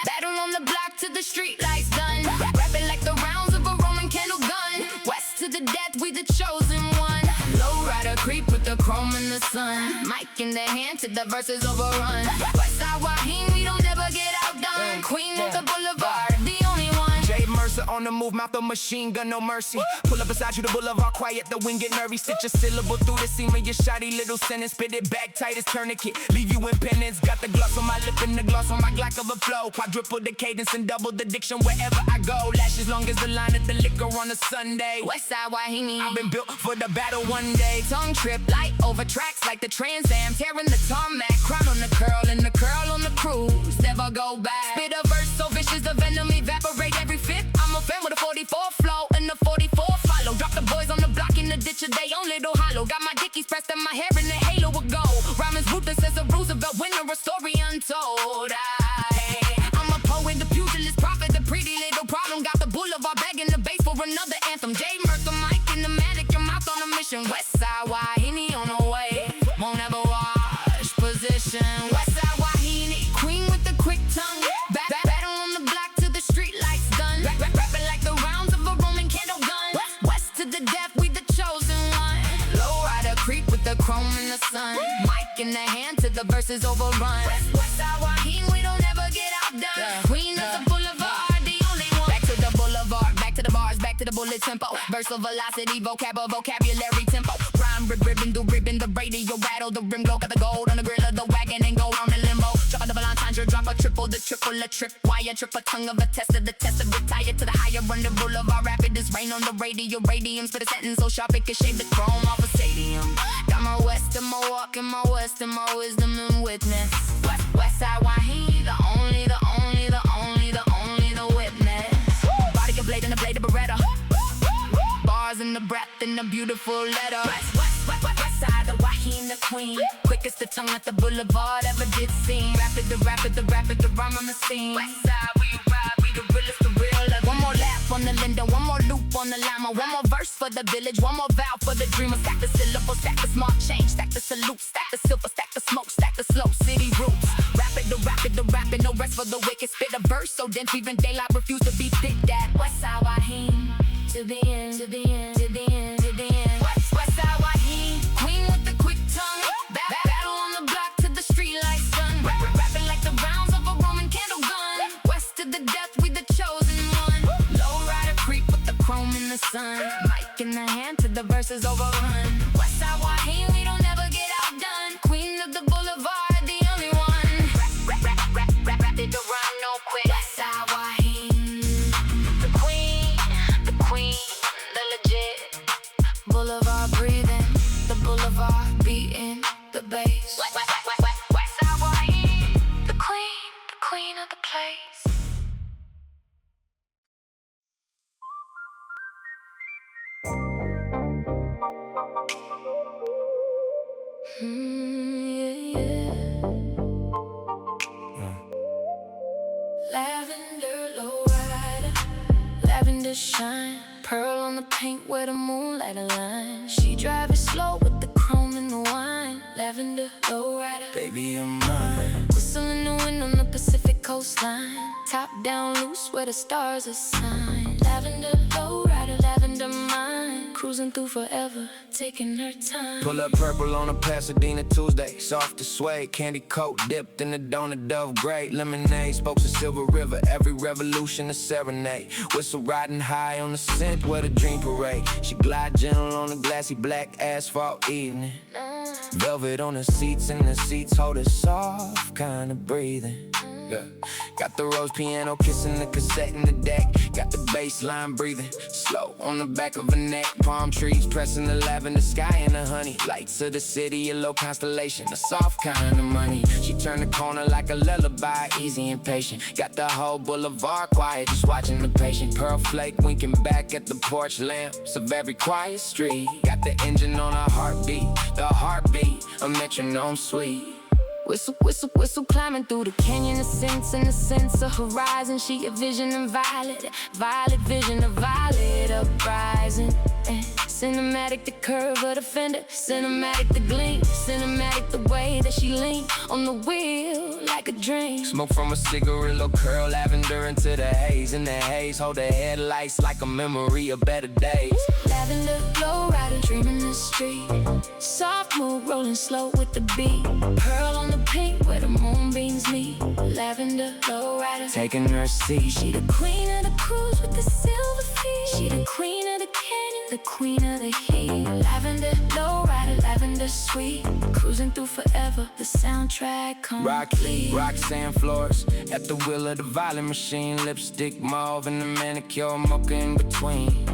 Battle on the block till the street lights done. Rap it like the rounds of a Roman candle gun. West to the death, we the chosen one. Lowrider creep with the chrome in the sun. Mic in the hand till the verses overrun. Westside Wahine, we don't ever get outdone. Queen of the boulevard, the only one. Mercer on the move, mouth a machine gun, no mercy. Pull up beside you, the boulevard quiet, the wind get nervy. Stitch a syllable through the seam of your shoddy little sentence. Spit it back tight as tourniquet, leave you in penance. Got the gloss on my lip and the gloss on my Glock of a flow. Quadruple the cadence and double the diction wherever I go. Lashes long as the line of the liquor on a Sunday. Westside Wahine, I've been built for the battle one day. Tongue trip, light over tracks like the Trans Am. Tearing the tarmac, crown on the curl and the curl on the cruise. Never go back. Spit a verse so vicious, the venom evaporate every fifth. I'm a fan with a 44 flow and the 44 follow. Drop the boys on the block in the ditch of they own little hollow. Got my dickies pressed in my hair and the halo of gold. Rhymes ruthless as a Roosevelt winner, a story untold. I'm a poet, the pugilist prophet, the pretty little problem. Got the boulevard begging the bass for another anthem. J Mercer, mic in the manic, your mouth on a mission. Westside Wahine on the way, won't ever wash position. Westside Wahine, queen with the quick tongue. Battle on the block till the street lights done. Rapping like the rounds of a Roman candle gun. West to the death, we the chosen one. Lowrider creep with the chrome in the sun. Mic in the hand till the verses overrun. Westside Wahine, we don't ever get outdone. Queen of the boulevard, the only one. Back to the boulevard, back to the bars, back to the bullet tempo. Versal velocity, vocabulary tempo. Rhyme, ribbon, do ribbon, the radio rattle, the rim glow, got the gold on the grill of the wagon and gold on the limbo. Drop a double entendre, drop a triple, the triple, a trip wire, trip a tongue of a tester, the tester, retire to the higher run the boulevard, rapid as rain on the radio, radiums for the sentence so sharp it can shave the chrome off a stadium. Got my west and my walk and my west and my wisdom and witness. Westside Wahine, the only witness. Body can blade and the blade of Beretta. Bars in the breath and the beautiful letter. Westside the Wahine, the queen. Quick quickest, the tongue at the boulevard ever did seen. Rapid, the rhyme on the scene. Westside, where you ride, we the realest, the real. One more lap on the Linda, one more loop on the llama, one more verse for the village, one more vow for the dreamer. Stack the syllables, stack the smart change, stack the salute, stack the silver, stack the smoke, stack the slow city roots. The rapid, no rest for the wicked. Spit a verse so dense, even daylight refuse to be picked at. Westside Wahine, to the end, to the end, to the end, to the end. Westside Wahine, queen with the quick tongue. Battle on the block to the street like sun. Rapping like the rounds of a Roman candle gun. West to the death, we the chosen one. Lowrider creep with the chrome in the sun. Mic in the hand to the verses overrun. Westside Wahine, we don't ever get outdone. Queen of the boulevard, the only one. Rapid to rhyme, no quit. Westside Wahine, the queen, the legit. Boulevard breathing, the boulevard beating the bass. Westside Wahine, the queen of the place. Lavender Lowrider, lavender shine, pearl on the paint where the moonlight aligns. She drive it slow with the chrome and the wine. Lavender Lowrider, Baby, you're mine. whistle in the wind on the Pacific coastline. Top down loose where the stars are signed. Lavender Lowrider, lavender mind, cruising through forever, taking her time. Pull up purple on a Pasadena Tuesday. Soft to sway, candy coat dipped in the donut dove gray. Lemonade, spokes of Silver River, every revolution a serenade. Whistle riding high on the scent where the dream parade. She glide gentle on the glassy black asphalt evening. Velvet on the seats and the seats hold a soft kind of breathing. Yeah. Got the rose piano kissing the cassette in the deck. Got the bass line breathing slow on the back of her neck. Palm trees pressing the lavender sky and the honey. Lights of the city, a low constellation, a soft kind of money. She turned the corner like a lullaby, easy and patient. Got the whole boulevard quiet, just watching the patient. Pearl flake winking back at the porch lamps of every quiet street. Got the engine on her heartbeat, the heartbeat, a metronome sweet. Whistle, whistle, whistle, climbing through the canyon of sense and the sense of horizon. She a vision and violet, violet vision of violet uprising. Cinematic the curve of the fender, cinematic the gleam, cinematic the way that she lean on the wheel like a dream. Smoke from a cigarillo curl, lavender into the haze. In the haze, hold the headlights like a memory of better days. Lavender lowrider, dreaming the street. Soft mood rolling slow with the beat. Pearl on the pink where the moonbeams meet. Lavender lowrider, taking her seat. She the queen of the cruise with the silver feet. She the queen of the canyon, the queen of the heat. Lavender lowrider, lavender sweet, cruising through forever, the soundtrack complete. Rock sand floors at the wheel of the violin machine. Lipstick mauve and the manicure mocha in between.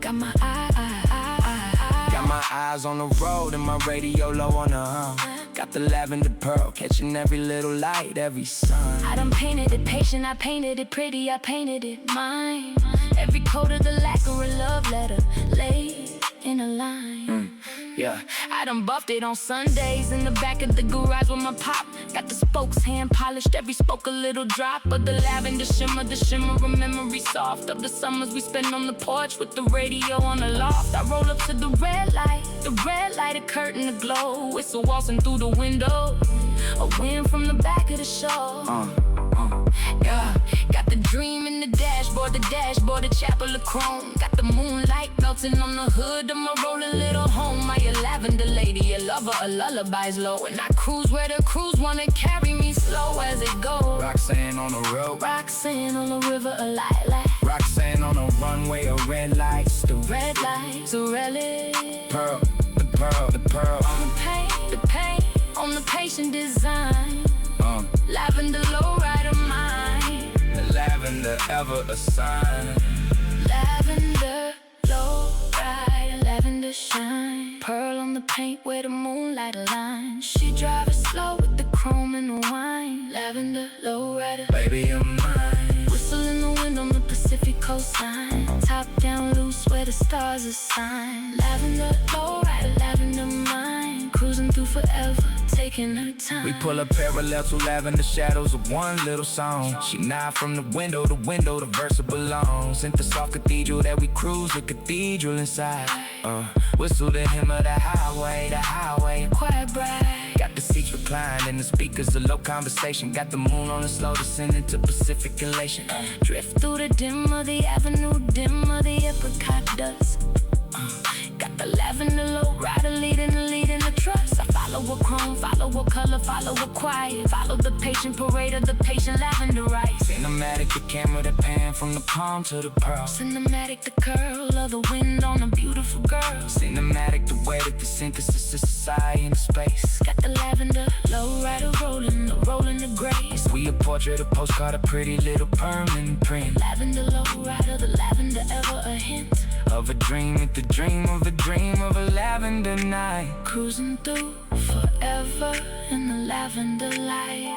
Got my got my eyes on the road and my radio low on the hum. Got the lavender pearl, catching every little light, every sun. I done painted it patient, I painted it pretty, I painted it mine. Every coat of the lacquer, a love letter, laid in a line. Yeah, I done buffed it on Sundays in the back of the garage with my pop. Got the spokes hand polished, every spoke a little drop of the lavender shimmer, the shimmer of memory soft of the summers we spend on the porch with the radio on the loft. I roll up to the red light, a curtain to glow. Whistle waltzing through the window, a wind from the back of the show. Yeah, got the dream in the dashboard, the chapel of chrome. Got the moonlight melting on the hood of my rolling little home. My lavender lady, a lover, a lullaby's low. And I cruise where the crews wanna carry me slow as it goes. Roxanne on the road, Roxanne on the river, a light. Roxanne on the runway, a red lights, the Red lights, a relic. pearl, the pearl, the pearl. On the paint, on the patient design. Lavender lowrider mine. The lavender ever a sign. Lavender lowrider, lavender shine. Pearl on the paint where the moonlight aligns. She drive it slow with the chrome and the wine. Lavender lowrider, Baby, you're mine. whistle in the wind on the Pacific coastline. Top down loose where the stars are signed. Lavender lowrider, lavender mind, cruising through to forever, taking her time. We pull up parallel to lavender shadows of one little song. She nod from the window to window, the verse belongs. In the soft cathedral that we cruise, the cathedral inside. Whistle the hymn of the highway, quiet bright. Got the seats reclined and the speakers a low conversation. Got the moon on a slow descent into Pacific elation. Drift through the dim of the avenue, dim of the apricot dust. Got the lavender lowrider leading the trust. I follow a chrome, follow a color, follow a quiet. Follow the patient parade of the patient lavender rice. Cinematic, the camera that pan from the palm to the pearl. Cinematic, the curl of the wind on a beautiful girl. Cinematic, the way that the synthesis is society in space. Got the lavender lowrider rolling the grace. We a portrait, a postcard, a pretty little permanent print. Lavender lowrider, the lavender ever a hint of a dream, with the dream of a lavender night. Cruising through forever in the lavender light.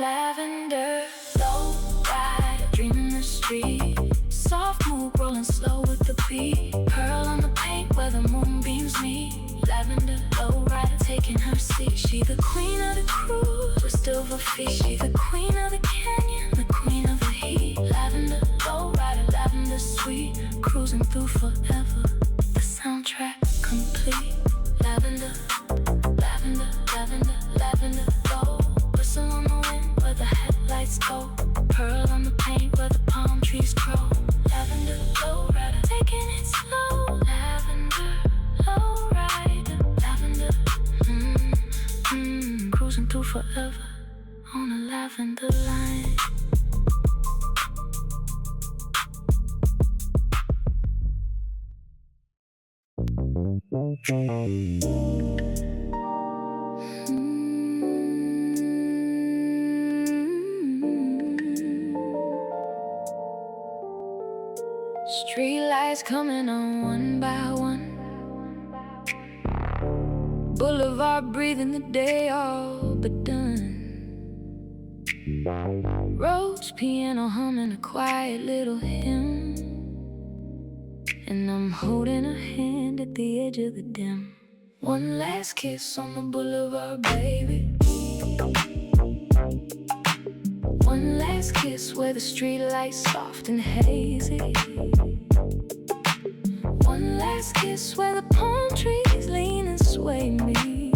Lavender lowrider, dreaming the street. Soft move, rolling slow with the beat. Pearl on the paint where the moonbeams meet. Lavender lowrider taking her seat. She the queen of the cruise with silver feet. She the queen of the canyon, the queen of the heat. Lavender lowrider, lavender sweet. Cruising through forever, the soundtrack complete. Lavender, lavender, lavender, lavender go. Whistle on the wind where the headlights go. Pearl on the paint where the palm trees grow. Lavender lowrider, taking it slow. Lavender lowrider, lavender, cruising through forever on a lavender line. Street lights coming on one by one. Boulevard breathing the day all but done. Rose piano humming a quiet little hymn. And I'm holding her hand at the edge of the dim. One last kiss on the boulevard, baby. One last kiss where the street lights soft and hazy. One last kiss where the palm trees lean and sway me.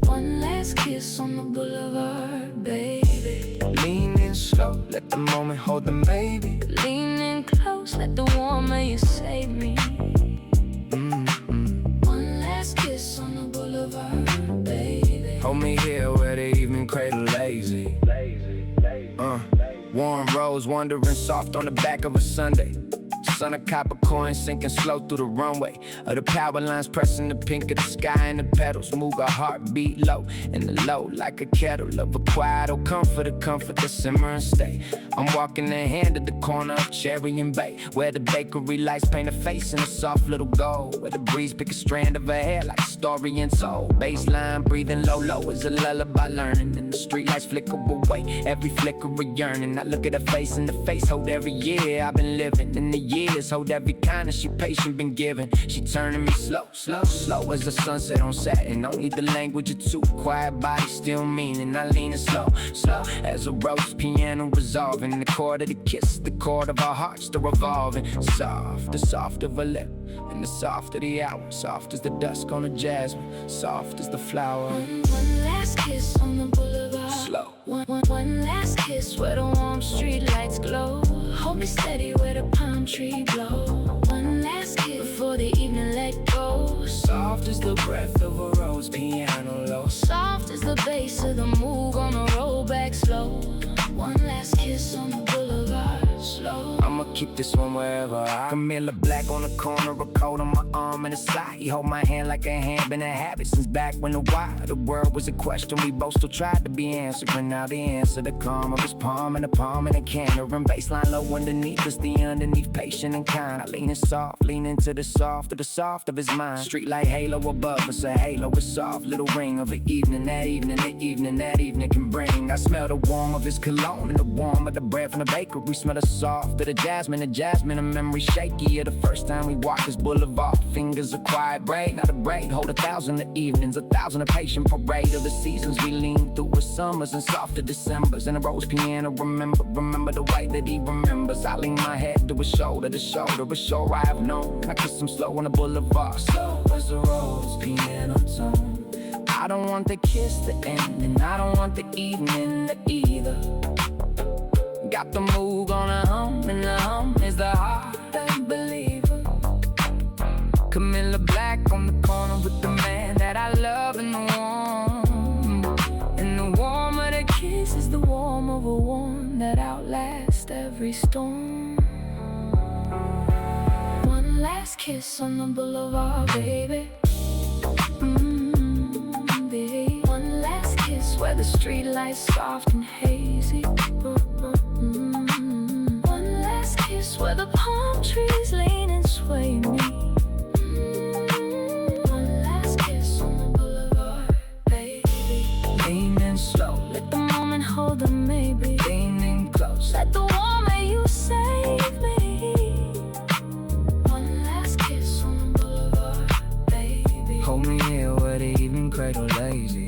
One last kiss on the boulevard, baby. Lean in slow, let the moment hold the baby. Lean in close, let the warmth of you save me. One last kiss on the boulevard, baby. Hold me here where the evening cradle lazy. Warm rose wandering soft on the back of a Sunday. Sun of copper coins sinking slow through the runway of the power lines pressing the pink of the sky and the petals move our heartbeat low and the low like a kettle of a quiet oh comfort that simmer and stay. I'm walking the hand at the corner of Cherry and Bay where the bakery lights paint a face in a soft little gold where the breeze pick a strand of her hair like a story and soul. Baseline breathing low as a lullaby learning and the street lights flicker away every flicker of yearning. I look at her face in the face hold every year I've been living in the years hold every kindness she patient been given. She turning me slow as the sunset on satin. Don't need the language of two quiet body still meaning. I lean slow as a rose piano resolving the chord of the kiss, the chord of our hearts still revolving. Soft, the soft of a lip and the soft of the hour. Soft as the dusk on a jasmine, soft as the flower. One last kiss on the boulevard. Slow. One last kiss where the warm street lights glow. Hold me steady where the palm tree blow. One last kiss before the evening let go. Soft as the breath of a rose piano low. Soft as the bass of the moog gonna roll back slow. One last kiss on the boulevard, slow. I'ma keep this one wherever I Camilla black on the corner, a coat on my arm and a side. He hold my hand like a hand, been a habit since back when the world was a question. We both still tried to be answering. Now the answer, the calm of his palm and the palm and a canter. And baseline low underneath us, the underneath patient and kind. I lean soft, lean into the soft of his mind. Street light halo above us, a halo with soft little ring of an evening. That evening can bring. I smell the warmth of his cologne and the warmth of the bread from the bakery. Smell the soft of the jazz jasmine, a memory shaky of the first time we walked this boulevard. Fingers a quiet braid, not a braid. Hold 1,000 of evenings, 1,000 of patient parade of the seasons we lean through with summers and softer Decembers. And a rose piano, remember the way that he remembers. I lean my head to his shoulder, a shore I have known. I kiss him slow on the boulevard, slow as a rose piano tone. I don't want the kiss to end, and I don't want the evening to either. Got the mood gonna hum, and the hum is the heart of a believer. Camilla Black on the corner with the man that I love in the warm. And the warmer the kiss is the warm of a one that outlasts every storm. One last kiss on the boulevard, baby. Baby. One last kiss where the street lights soft and hazy. One last kiss where the palm trees lean and sway me. One last kiss on the boulevard, baby. Lean in slow, let the moment hold a maybe. Lean in close, let the warmer you save me. One last kiss on the boulevard, baby. Hold me here where the evening cradle lazy.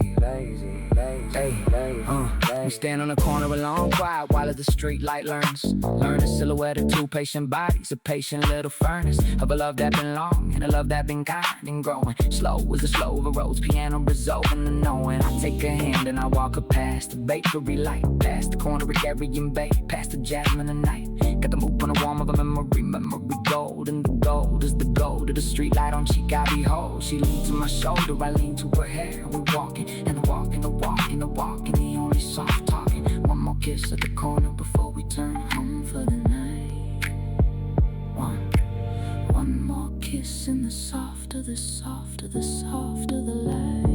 We stand on the corner alone, quiet while the street light learns. Learn the silhouette of two patient bodies, a patient little furnace of a love that been long and a love that been kind and growing. Slow as the slow of a rose piano, resolving the knowing. I take her hand and I walk her past the bakery light, past the corner of Gary and Bay, past the jasmine and night. Got the move on the warm of a memory gold, and the gold is the gold of the street light on cheek I behold. She leans to my shoulder, I lean to her hair. We walking and walking, the only soft talking. One more kiss at the corner before we turn home for the night. One more kiss in the soft of the light.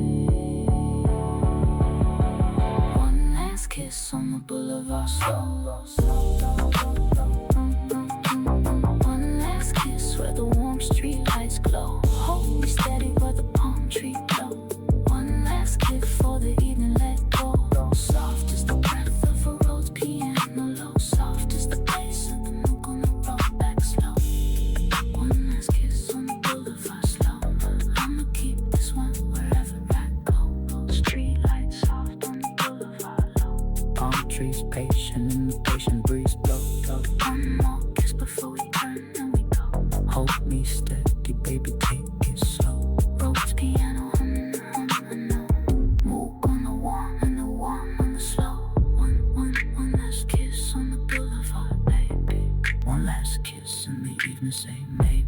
One last kiss on the boulevard, slow. One last kiss where the warm street lights glow. Hold me steady where the palm tree blow. One last kiss for the evening, let go. Soft as the breath of a rose piano low. Soft as the bass of the milk on the road back slow. One last kiss on the boulevard, slow. I'ma keep this one wherever I go. Street lights soft on the boulevard low. Palm trees patient and the patient breeze blow. One more kiss before we turn and we go. Hold me steady, baby, take it slow. Rose piano humming, move on the warm and the warm on the slow. One last kiss on the boulevard, baby. One last kiss in the evening, say maybe.